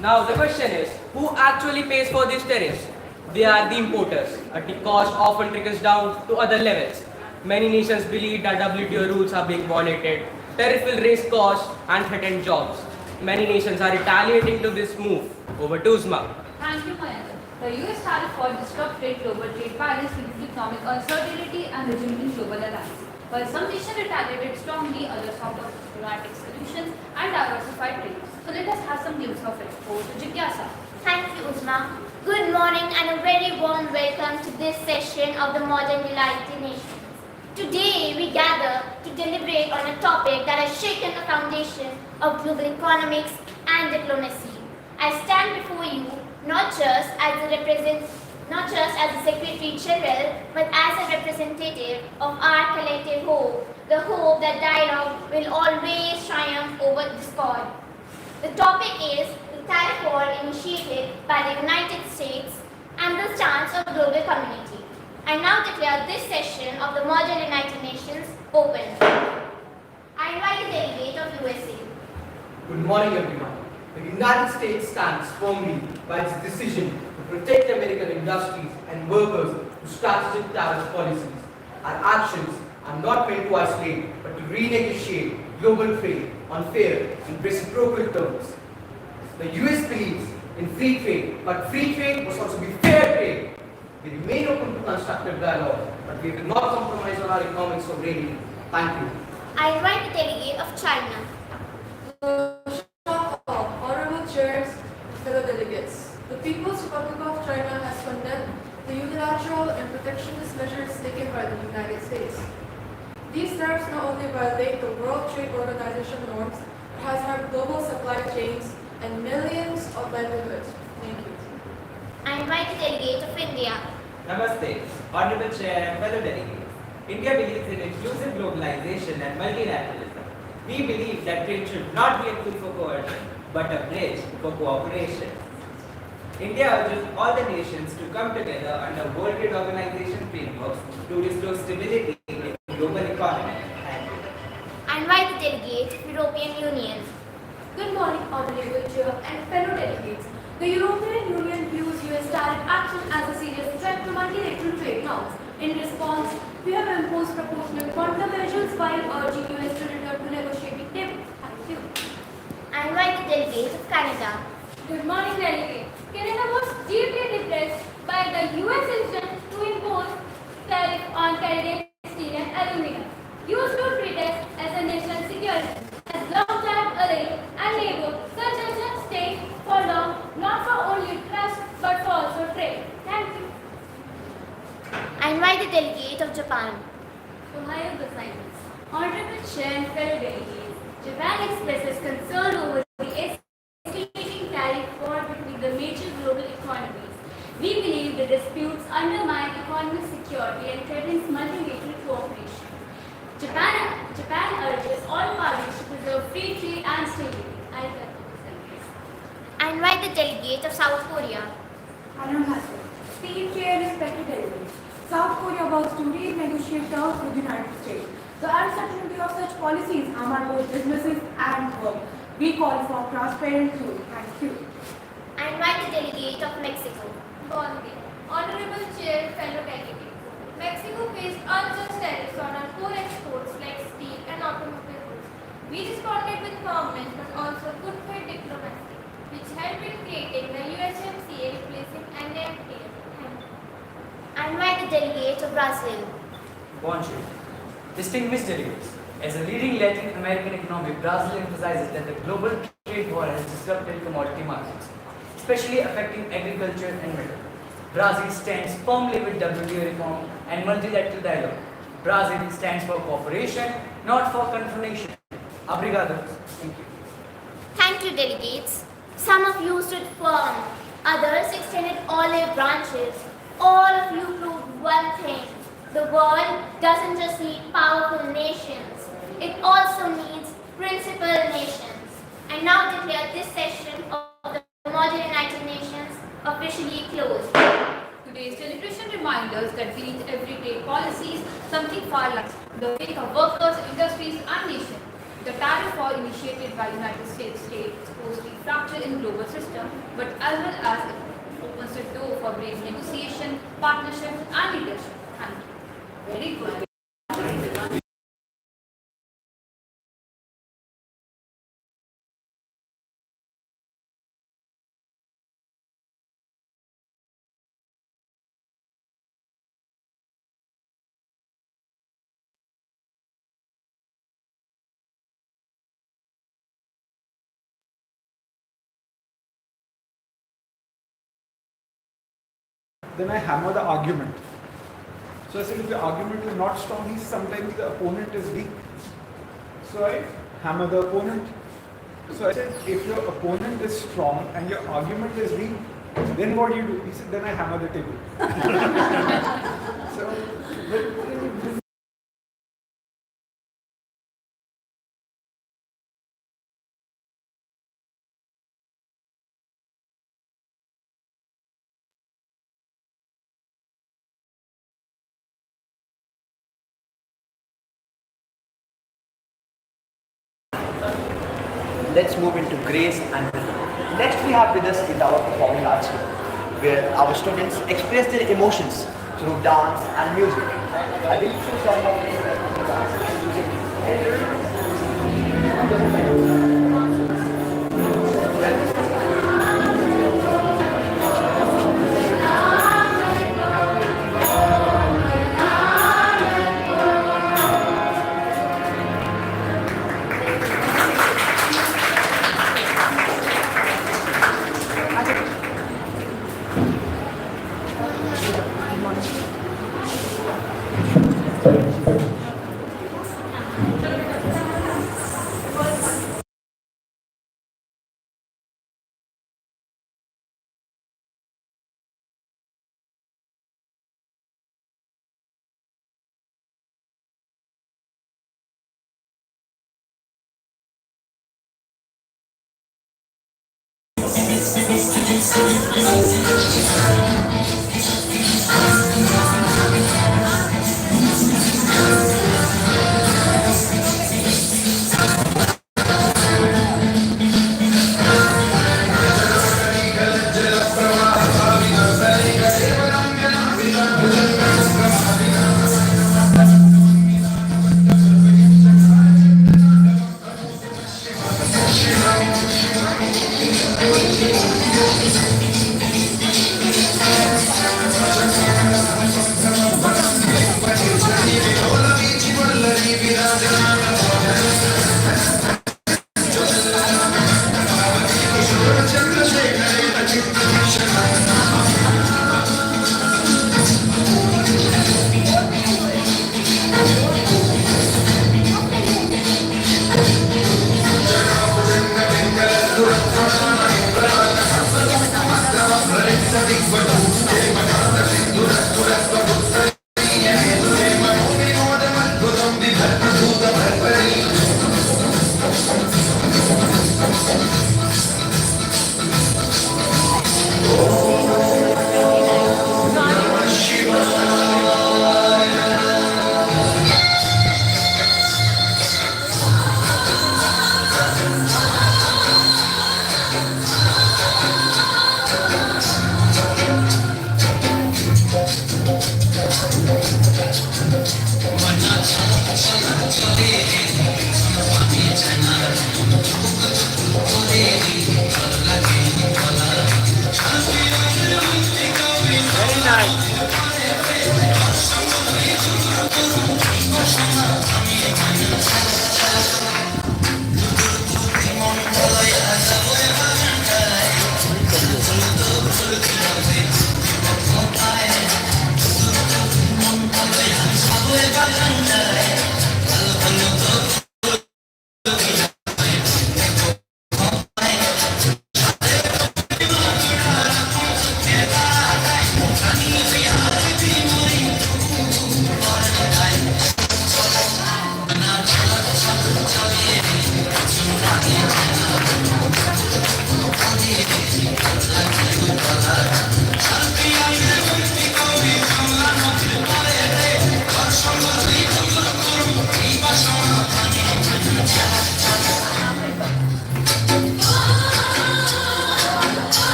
Now the question is, who actually pays for these tariffs? They are the importers, but the cost often trickles down to other levels. Many nations believe that WTO rules are being violated. Tariff will raise costs and threaten jobs. Many nations are retaliating to this move. Over to Uzma. Thank you, Mayank. The US tariff war disrupted global trade balance due to economic uncertainty and resuming global alliance. While some nations retaliated strongly, others sought out diplomatic solutions and diversified trade. So let us have some news of it. Over to Jigyasa. Thank you, Uzma. Good morning and a very warm welcome to this session of the Modern United Nations. Today, we gather to deliberate on a topic that has shaken the foundation of global economics and diplomacy. I stand before you not just as the Secretary General, but as a representative of our collective hope, the hope that dialogue will always triumph over discord. The topic is the tariff war initiated by the United States and the stance of the global community. I now declare this session of the Modern United Nations open. I invite the delegate of USA. Good morning, everyone. The United States stands firmly by its decision to protect American industries and workers through strategic tariff policies. Our actions are not meant to isolate, but to renegotiate global trade on fair and reciprocal terms. The US believes in free trade, but free trade must also be fair trade. We remain open to constructive dialogue, but we will not compromise on our economic sovereignty. Thank you. I invite the delegate of China. Honorable chairs, fellow delegates, the People's Republic of China has condemned the unilateral and protectionist measures taken by the United States. These tariffs not only violate the World Trade Organization norms, but has harmed global supply chains and millions of livelihoods. Thank you. I invite the delegate of India. Namaste, Honorable Chair and fellow delegates. India believes in inclusive globalization and multilateralism. We believe that trade should not be a tool for coercion, but a bridge for cooperation. India urges all the nations to come together under World Trade Organization frameworks to restore stability in the global economy. I invite the delegate of European Union. Good morning, Honorable Chair and fellow delegates. The European Union views US tariff action as a serious threat to multilateral trade norms. In response, we have imposed proportionate countermeasures while urging US to return to negotiating table. Thank you. I invite the delegate of Canada. Good morning, delegate. Canada was deeply depressed by the US decision to impose tariff on Canadian steel and aluminum, used to treat us as a national security. As long-time ally and neighbor, such as a state for long, not for only trust but for also trade. Thank you. I invite the delegate of Japan. Ohio Gozaimasu. Honorable Chair and fellow delegates, Japan expresses concern over the escalating tariff war between the major global economies. We believe the disputes undermine economic security and threatens multilateral cooperation. Japan urges all parties to preserve free trade and stability. I invite the delegate of South Korea. Honorable Speed Chair, respected delegates. South Korea vows to renegotiate terms with the United States. The uncertainty of such policies harm both businesses and work. We call for transparent rules. Thank you. I invite the delegate of Mexico. Bonde. Honorable Chair, fellow delegates. Mexico faced unjust tariffs on our core exports like steel and automobile goods. We responded with firmness but also good faith diplomacy, which helped in creating the USMCA replacing NFTA. I invite the delegate of Brazil. Bonjour. Distinguished delegates, as a leading Latin American economy, Brazil emphasizes that the global trade war has disrupted commodity markets, especially affecting agriculture and metal. Brazil stands firmly with WTO reform and multilateral dialogue. Brazil stands for cooperation, not for confrontation. Obrigado. Thank you. Thank you, delegates. Some of you stood firm, others extended olive branches. All of you proved one thing. The world doesn't just need powerful nations, it also needs principled nations. I now declare this session of the Model United Nations officially closed. Today's celebration reminds us that beneath everyday policies, something far larger, the fate of workers, industries, and nations. The tariff war initiated by United States exposed the fracture in global system, but as well as it opens the door for brave negotiation, partnership, and leadership. Thank you. Very good. Then I hammer the argument. So I said, if the argument is not strong, sometimes the opponent is weak. So I hammer the opponent. So I said, if your opponent is strong and your argument is weak, then what do you do? He said, then I hammer the table. So, Let's move into grace and rhythm. Next we have with us is our performing arts group, where our students express their emotions through dance and music. I will show some of the dance and music.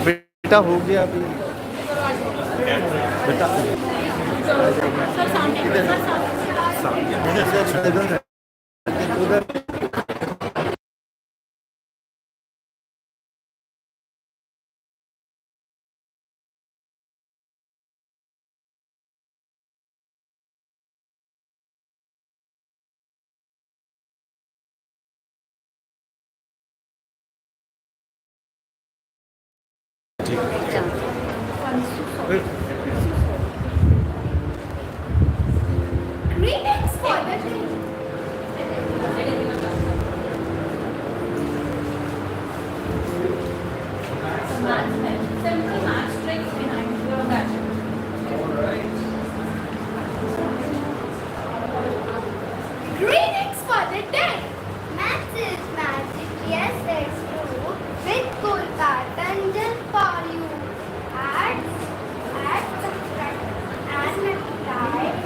बेटा हो गया अभी बेटा उधर Greetings for the day. Simple math tricks behind your gadget. Greetings for the day. Maths is magic, yes it's true. With cool pattern just for you. Add, subtract, and multiply.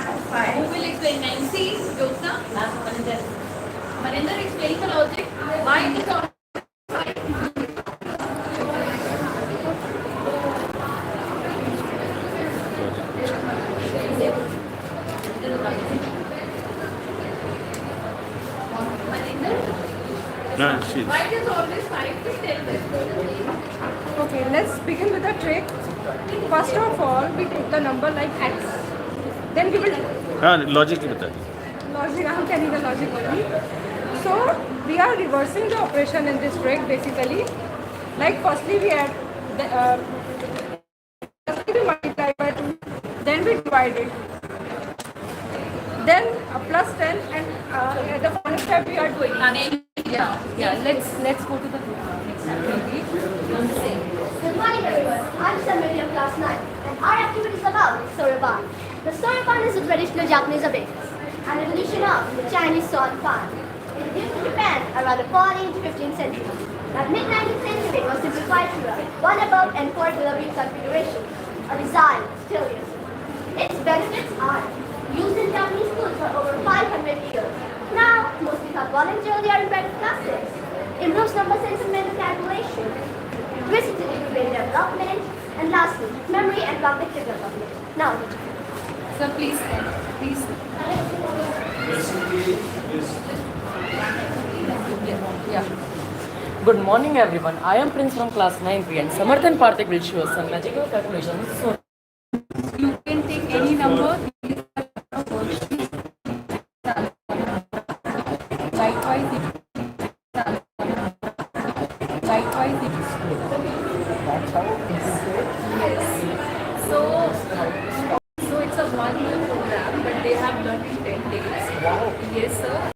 Who will explain 9C? Jyotsna? Maninder explain the logic. Why it is on No, she's. why it is always 5 to 10? Okay, let's begin with the trick. First of all, we take the number like x. Then we will हाँ logic ही बता दी. logic. I'm telling the logic only. So we are reversing the operation in this trick basically. Like firstly we add, firstly we multiply by 2, then we divide it. Then plus 10 and at the final step we are doing. Let's go to the next activity. Good morning, everyone. I'm Ceremonial of class 9, and our activity is about Soroban. The Soroban is a traditional Japanese abacus, an evolution of the Chinese swan pan. It lived in Japan around the 14th to 15th century. By mid-19th century, it was simplified to a 1 above and 4 below beam configuration, a design still used. Its benefits are used in Japanese schools for over 500 years. Now, most people are voluntarily are in better classes. Improves number sense and mental calculation. Versatility to brain development. And lastly, memory and cognitive development. Now, So please. Yeah. Good morning, everyone. I am Prince from class 9B, and Samarthan Parthik will show us some magical calculations. So You can take any number. Likewise, yes. So it's a 1 year program, but they have done in 10 days. Wow. Yes, sir.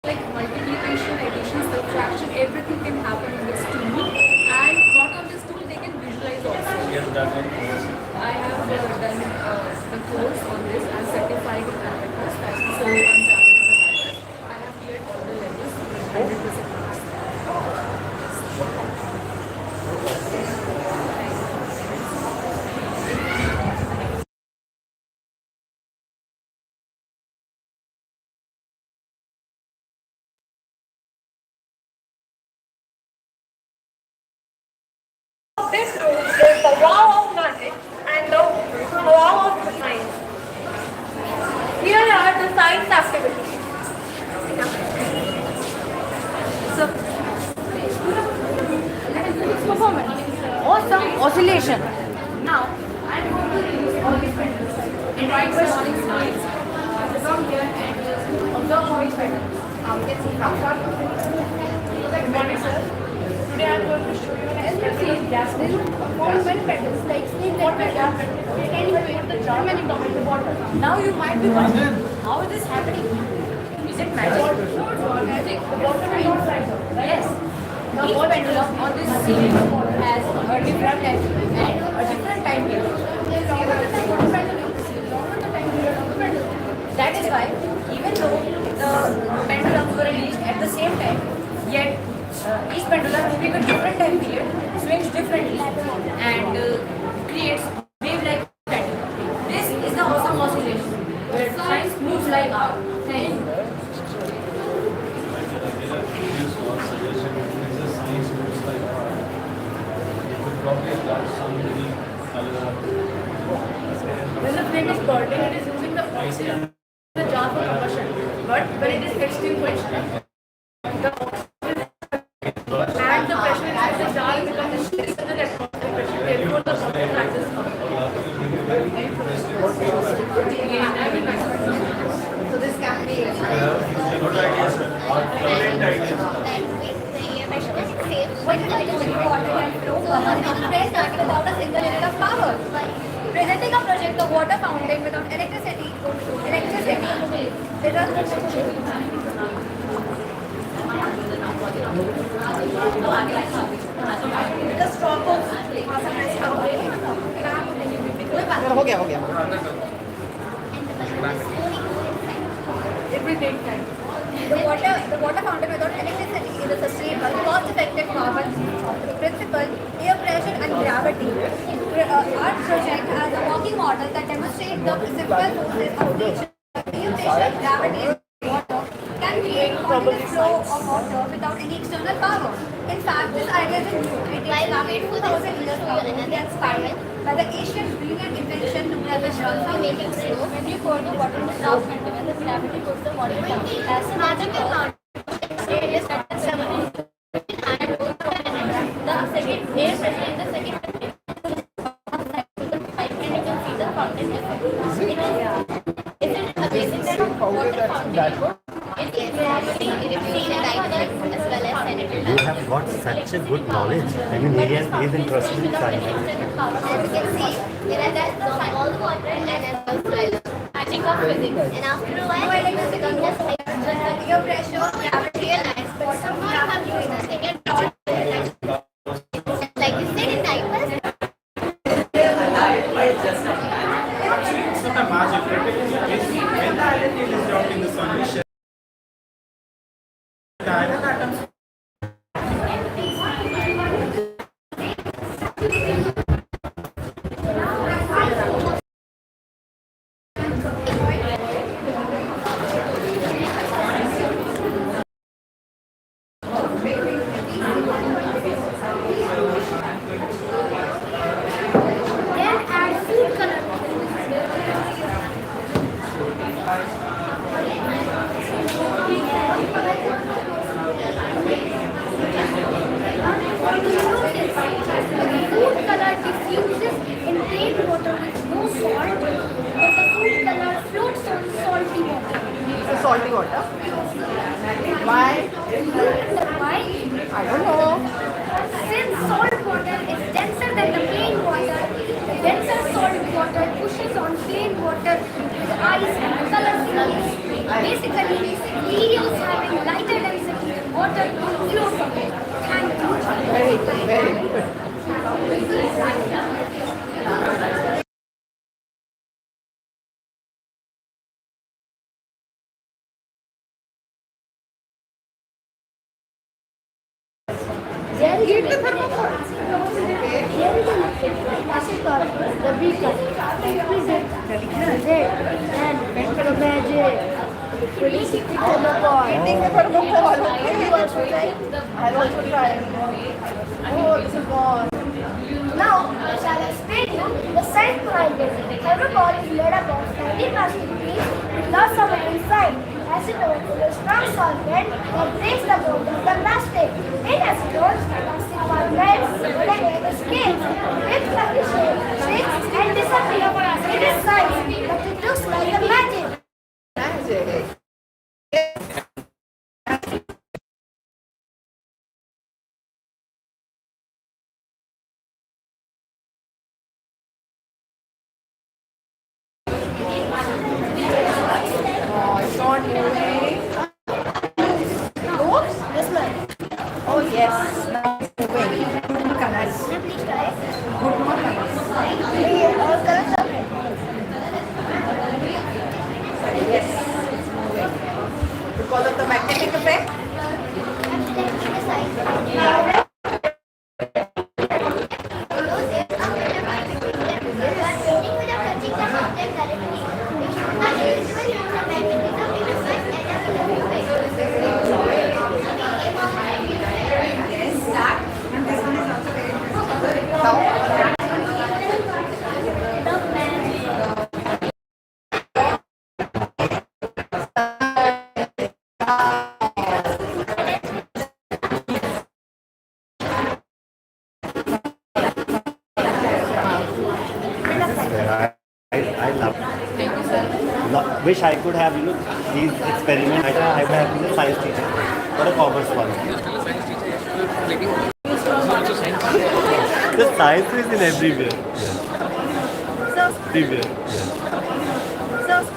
Like multiplication, addition, subtraction, everything can happen in this tool. And not on this tool, they can visualize also. Yes, done it. I have done the course on this. I'm certified in abacus. So I'm Japanese abacus. I have cleared all the levels. 100% marks. This room is the raw of magic and the raw of science. Here are the science activities. So, performance. Awesome oscillation. Now, I'm going to use all these pendulums and write the morning slides. From here and observe all these pendulums. You can see how far. Good morning, sir. Today I'm going to show you an experiment. Gas will form when pendulums like steam like gas can put the drum and into the water. Now you might be wondering, how is this happening? Is it magic? No, it's not magic. The water will not rise up. Yes. Each pendulum on this ceiling has a different length and a different time period. The longer the time of the pendulum, the longer the time period of the pendulum. That is why, even though the pendulums were released at the same time, yet each pendulum during a different time period swings differently and creates wave-like pendulum. This is the awesome oscillation where science moves like art. Thank you. When the flame is burning, it is using the oxygen in the jar for combustion. But when it is extinguished, the oxygen and the pressure inside the jar becomes less than the atmospheric pressure. Therefore, the water rises up. So this can be what is water can flow without a single unit of power. Presenting a project of water fountain without electricity. It the stroke of हो गया it will take time. The water fountain without electricity is a sustainable, cost-effective carbon of the principle, air pressure and gravity. art project as a walking model that demonstrates the physical forces of nature. The pressure, gravity, water can create continuous flow of water without any external power. In fact, this idea is new. It dates back to 2000 years ago and inspired by the ancient brilliant invention known as the transformating flow. When you pour the water in the south and when the gravity pulls the water down, as a magical art, various ceremonies and the second air pressure in the second You have got such a good knowledge. I mean, he is interested in science. As you can see, there are all the water and as well soil. Magic of physics. And after a while, it becomes just like your pressure, gravity, realize. But somehow I'm doing the second part. Like you said in diapers. It's not a magic. When the iron is dropped in the solution, the iron atoms Salty water. Why? Why? I don't know. Since salt water is denser than the plain water, the denser salt water pushes on plain water with ice and the color changes. Basically, materials having lighter density than water float from it. Thank you. Very good, very good. Here is the thermocol. Here is the beacon, and magic. Thermocol. I'll also try. Oh, it's gone. Now, I shall explain you the science behind it. Every ball is made up of 90 particles with lots of air inside. Acetone is a strong solvent that breaks the bond of the plastic. In acetone, plastic ball melts, whatever the scales, with sufficient shapes and disappear. It is science, but it looks like a magic. Magic. Oh, it's not moving. Oops, this one. Oh yes, nice. Wait, good colors. Please try. Good colors. All colors are red. Yes. Because of the magnetic effect. I love it. Thank you, sir. Wish I could have, these experiments. I would have been a science teacher, but a commerce one. The science is in everywhere. Yes. Everywhere. Yes.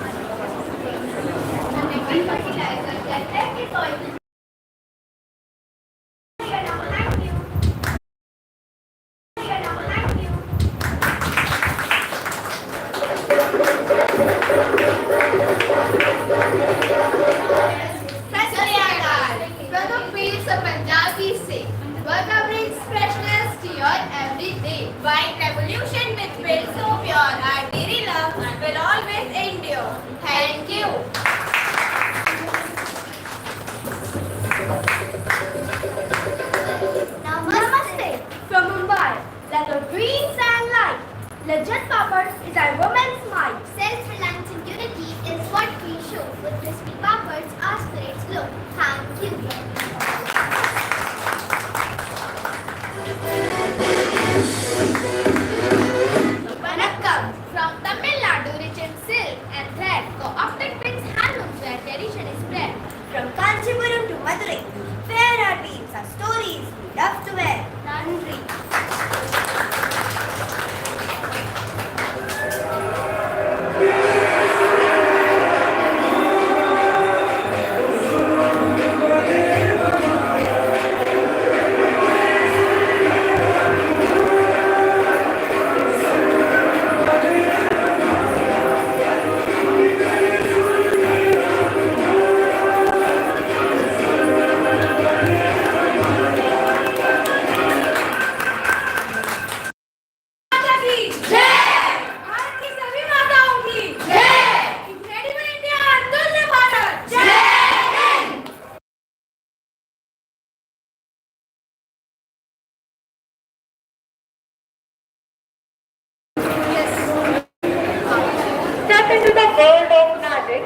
Burger brings freshness to your everyday. White revolution Thank you. Namaste from Mumbai. Like a green sand light, Legend Papad is our woman's might. Self-reliance and unity is what we show. With crispy papads, our spirits glow. Thank you. Vanakkam from Tamil Nadu, rich in silk and thread. Co-opted pins handlooms where tradition is bred. From Kanchipuram to Madurai, fair our weaves, our stories we love to wear. Nandri. Step into the world of magic.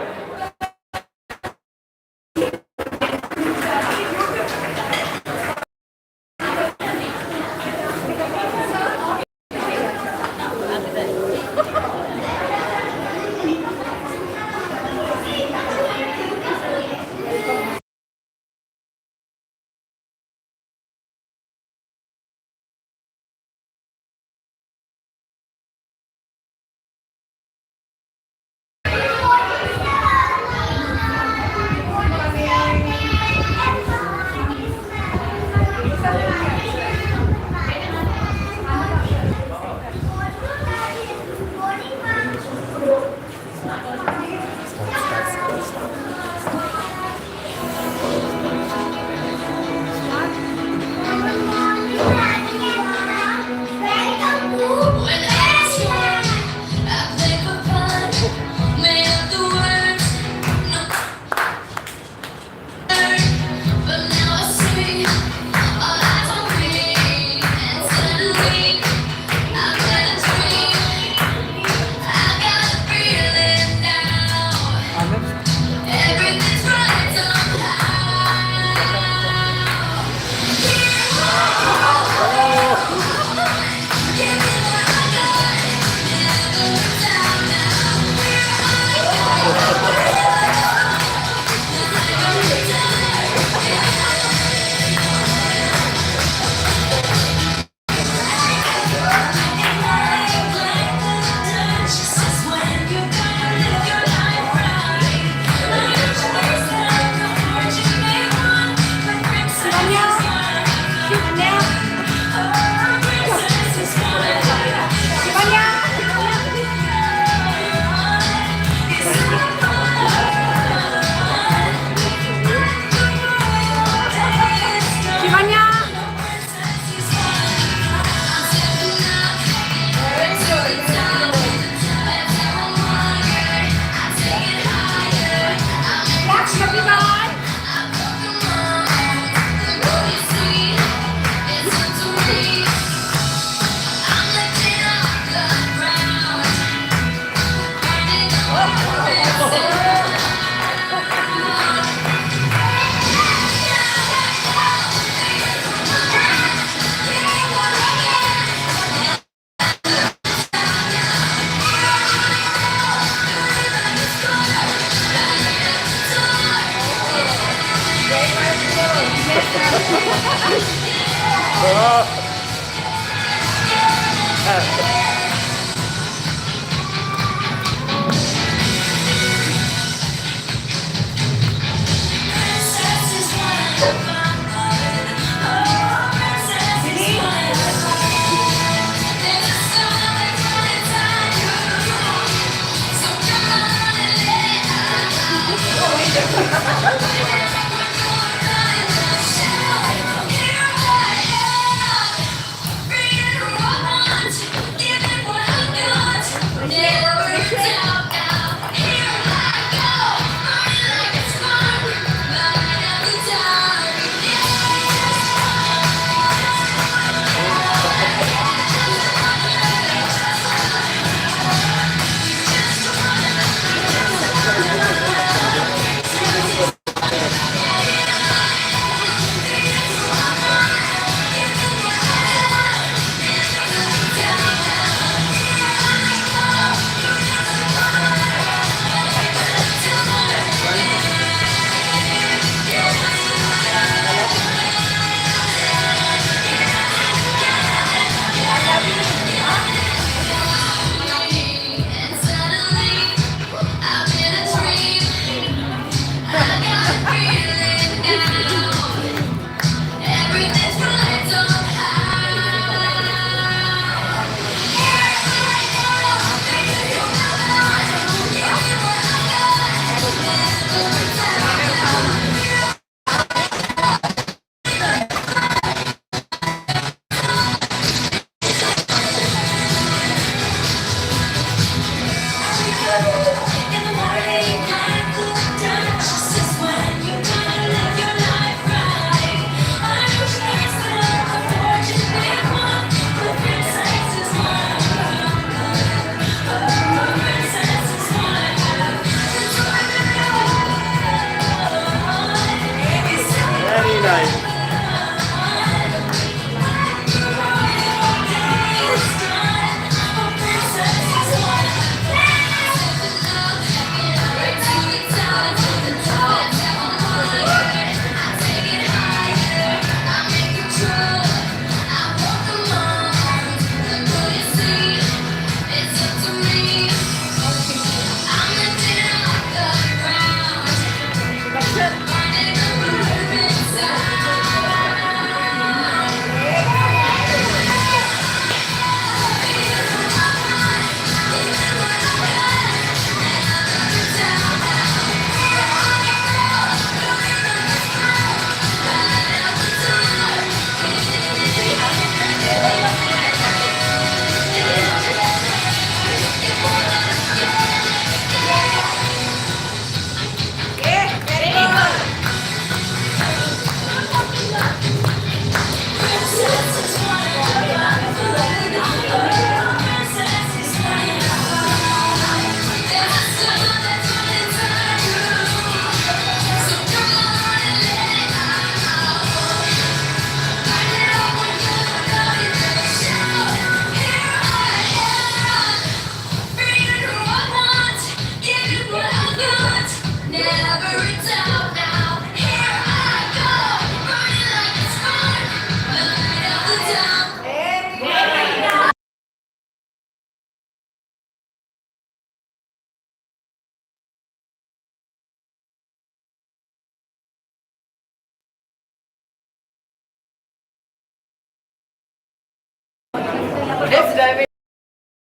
Let's dive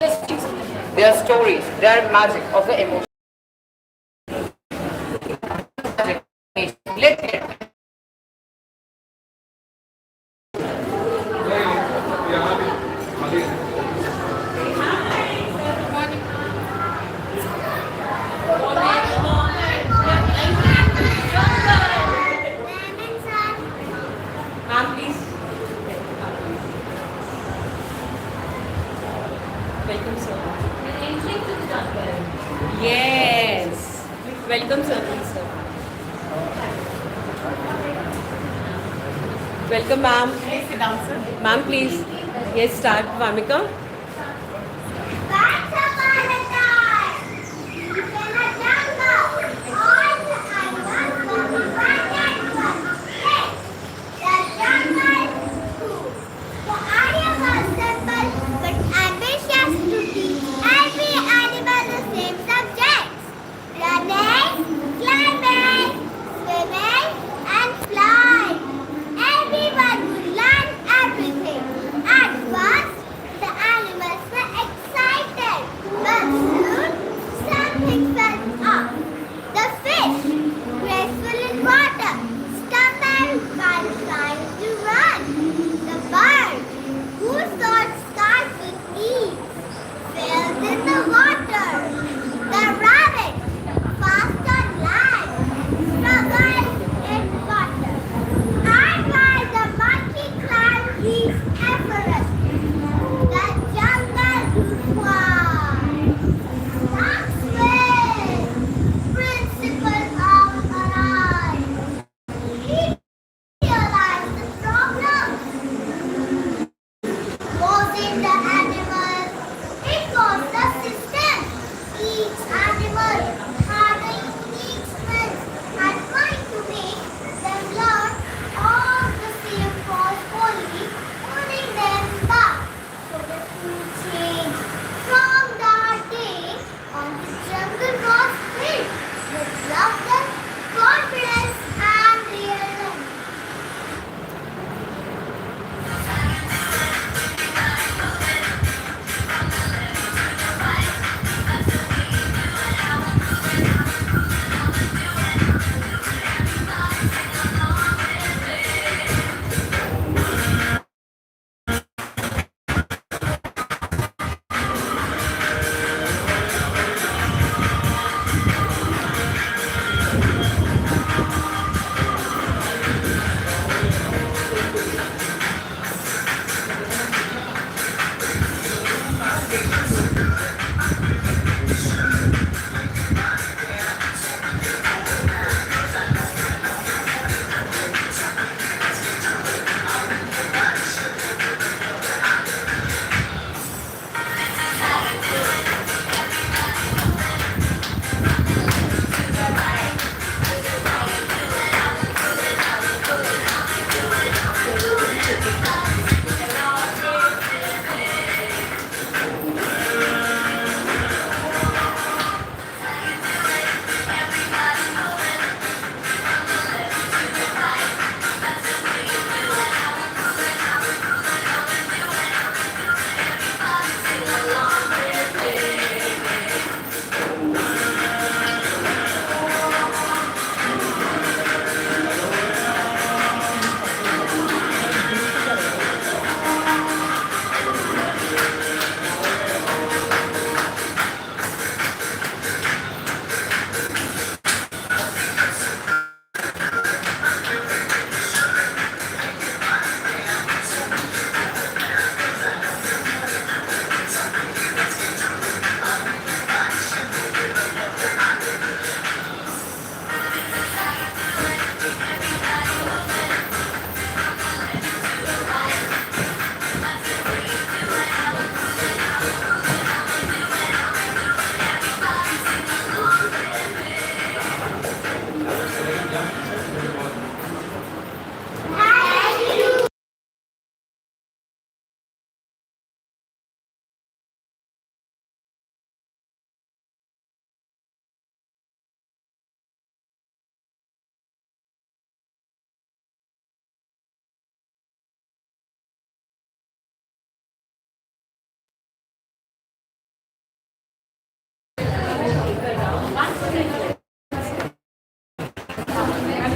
into their stories, their magic of the emotion. Let's get Ma'am, please. Welcome, sir. Entering to the jungle. Yes. Welcome, sir. Please, sir. Welcome, ma'am. Please sit down, sir. Ma'am, please. Yes, start, Vamika. Once upon a time, in a jungle, all the animals were divided one place. The jungle grew. The idea was simple but ambitious to teach every animal the same subjects: running, climbing, swimming, and flying. Everyone would learn everything. At first, the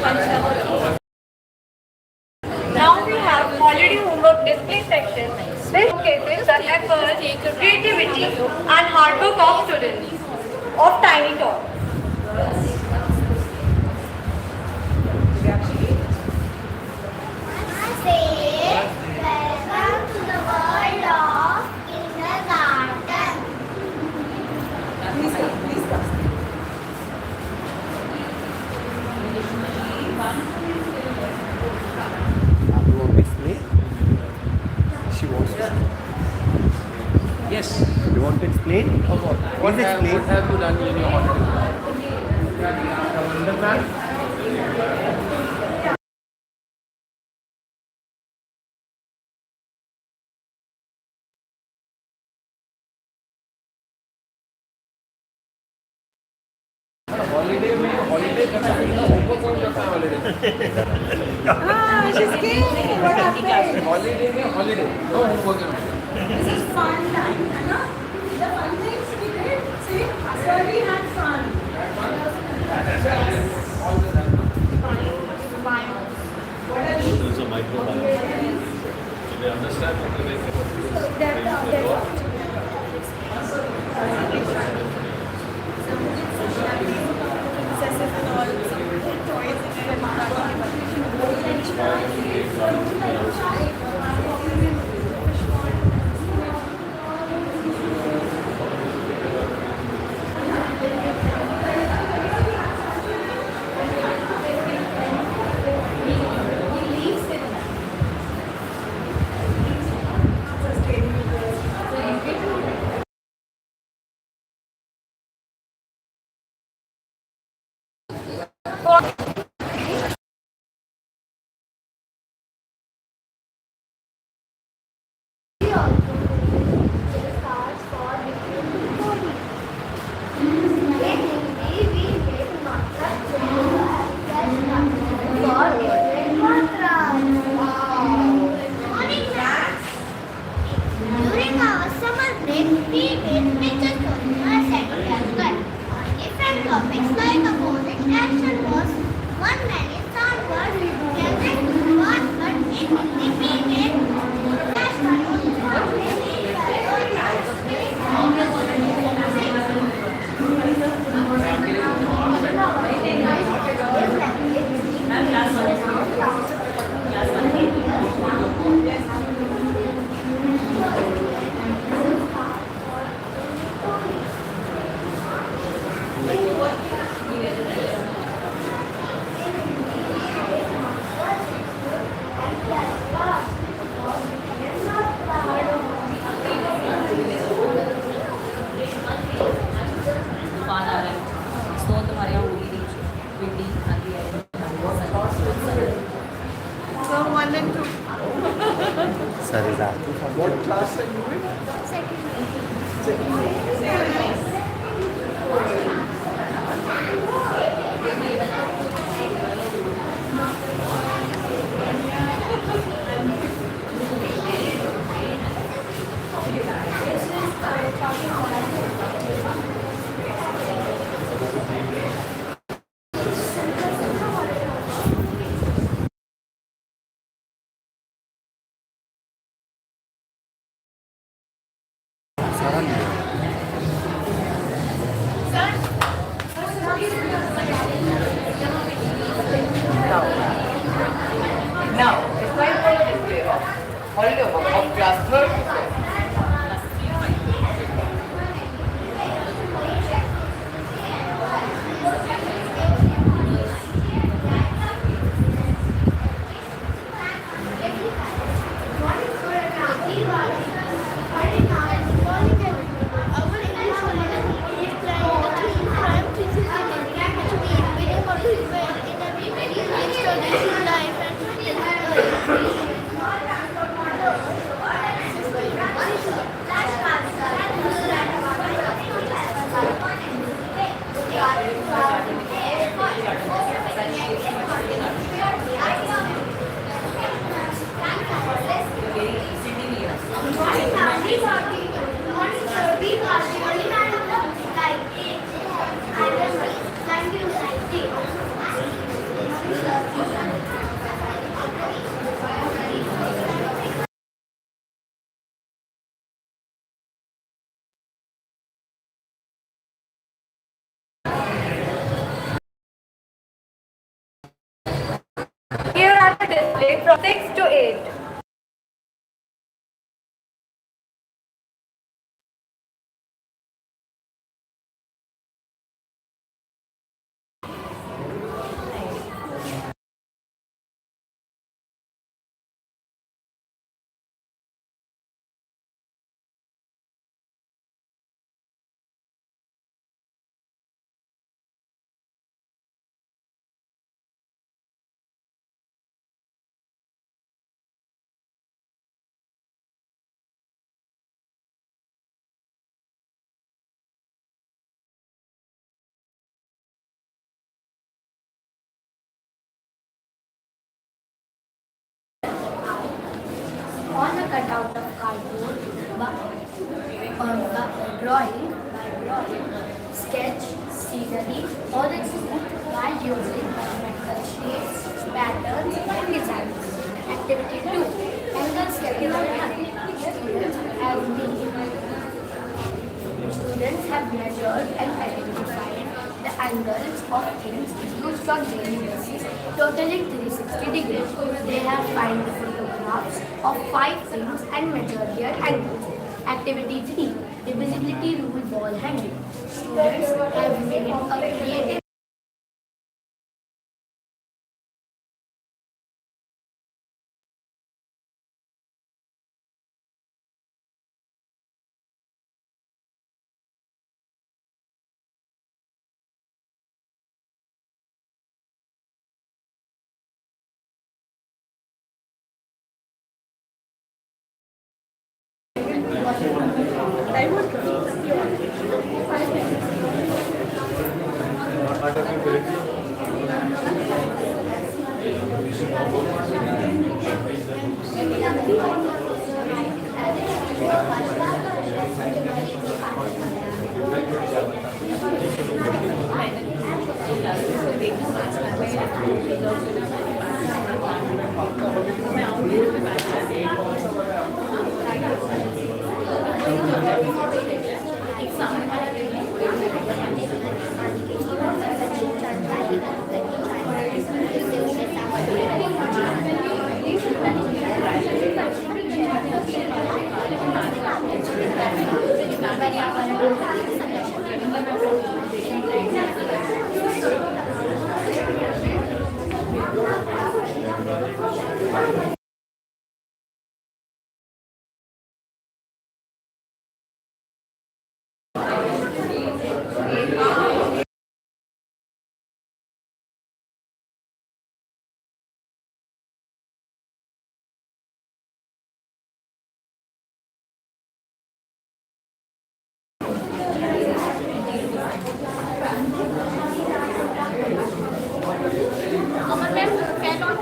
Now we have holiday homework display section. This showcases the effort, creativity and hard work of students of Tiny Talk. Say, welcome to the world of kindergarten. You want to explain? She wants to. Yes. You want to explain? What Please explain. what have you done in your holiday? Understand? Holiday में holiday करना है homework कौन करता है holiday Ah, she's scared. What happened? Holiday में holiday no homework करना This is fun time, Anna. The fun things we did. See, sir, we had fun. There's a microbiome. So they understand what During our summer break, we did picture stories or setting as well. On different topics like opposite action was one many sound words, present one but in repeated So 1 and 2. Sarita. What class are you in? from 6 to 8. On a cutout of cardboard, drawing, sketch, scenery, or exhibit by using mathematical shapes, patterns, and designs. Activity 2. Angle sketching. Students have measured and identified the angles of things used on daily basis, totaling 360 degrees. They have found the photographs of 5 things and measured their angles. Activity 3. Divisibility rule ball hanging. Students have made a creative Our ma'am cannot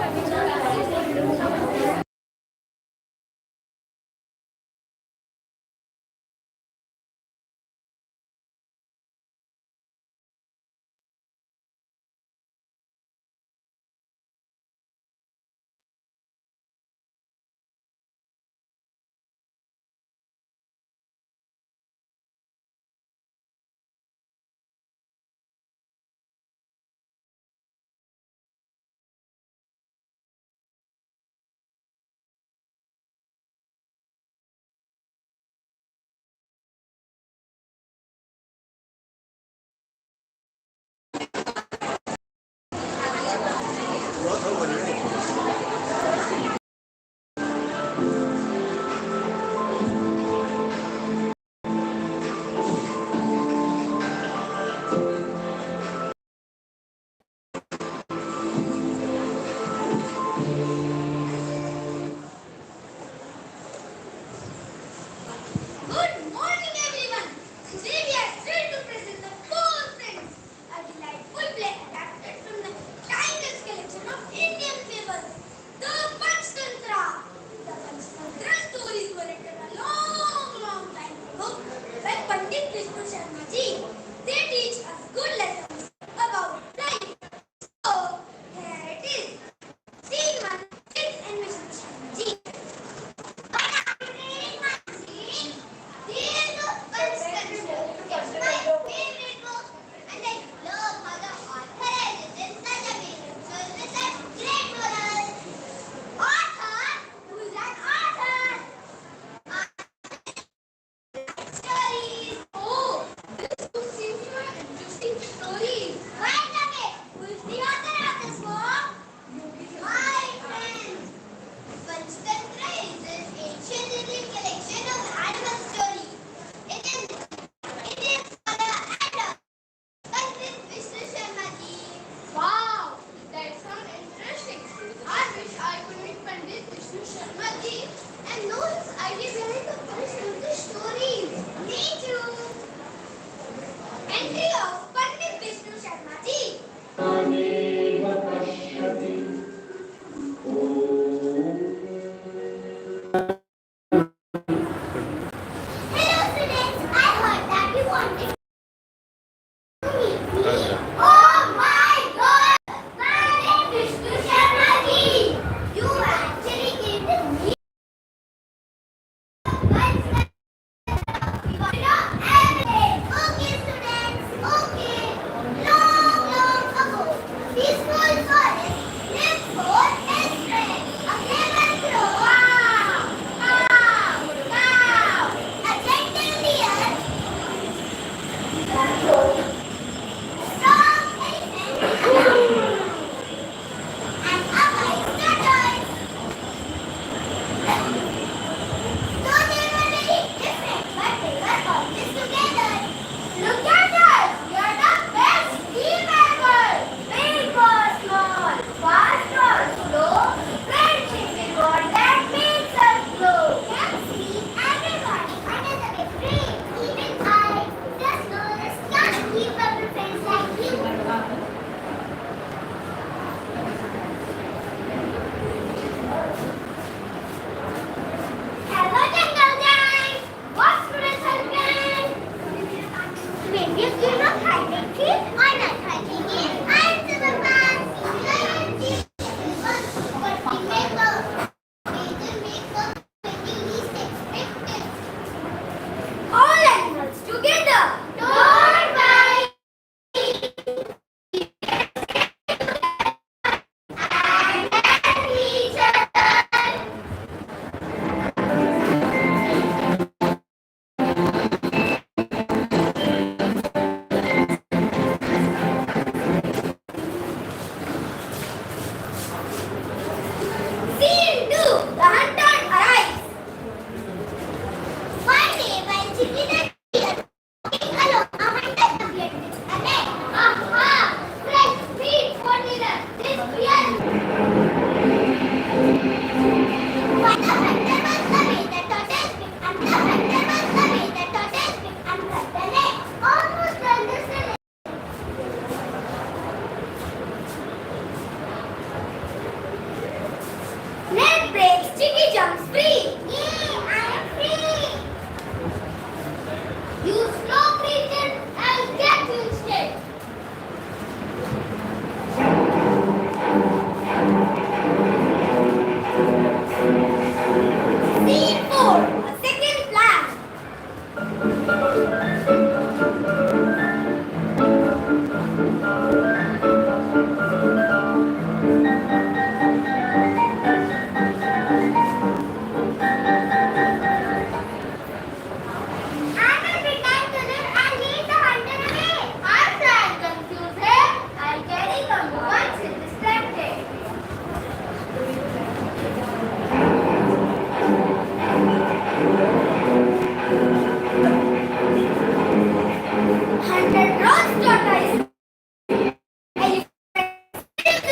And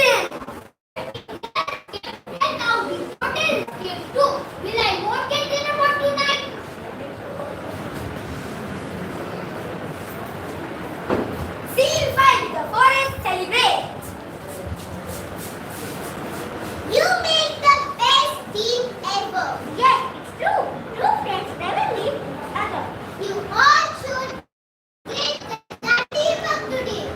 now we hotel escape too. Will I won't get dinner for tonight? Scene 5, the forest celebrates. You make the best team ever. Yes, it's true. True friends never leave each other. You all should great teamwork today.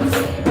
negotiate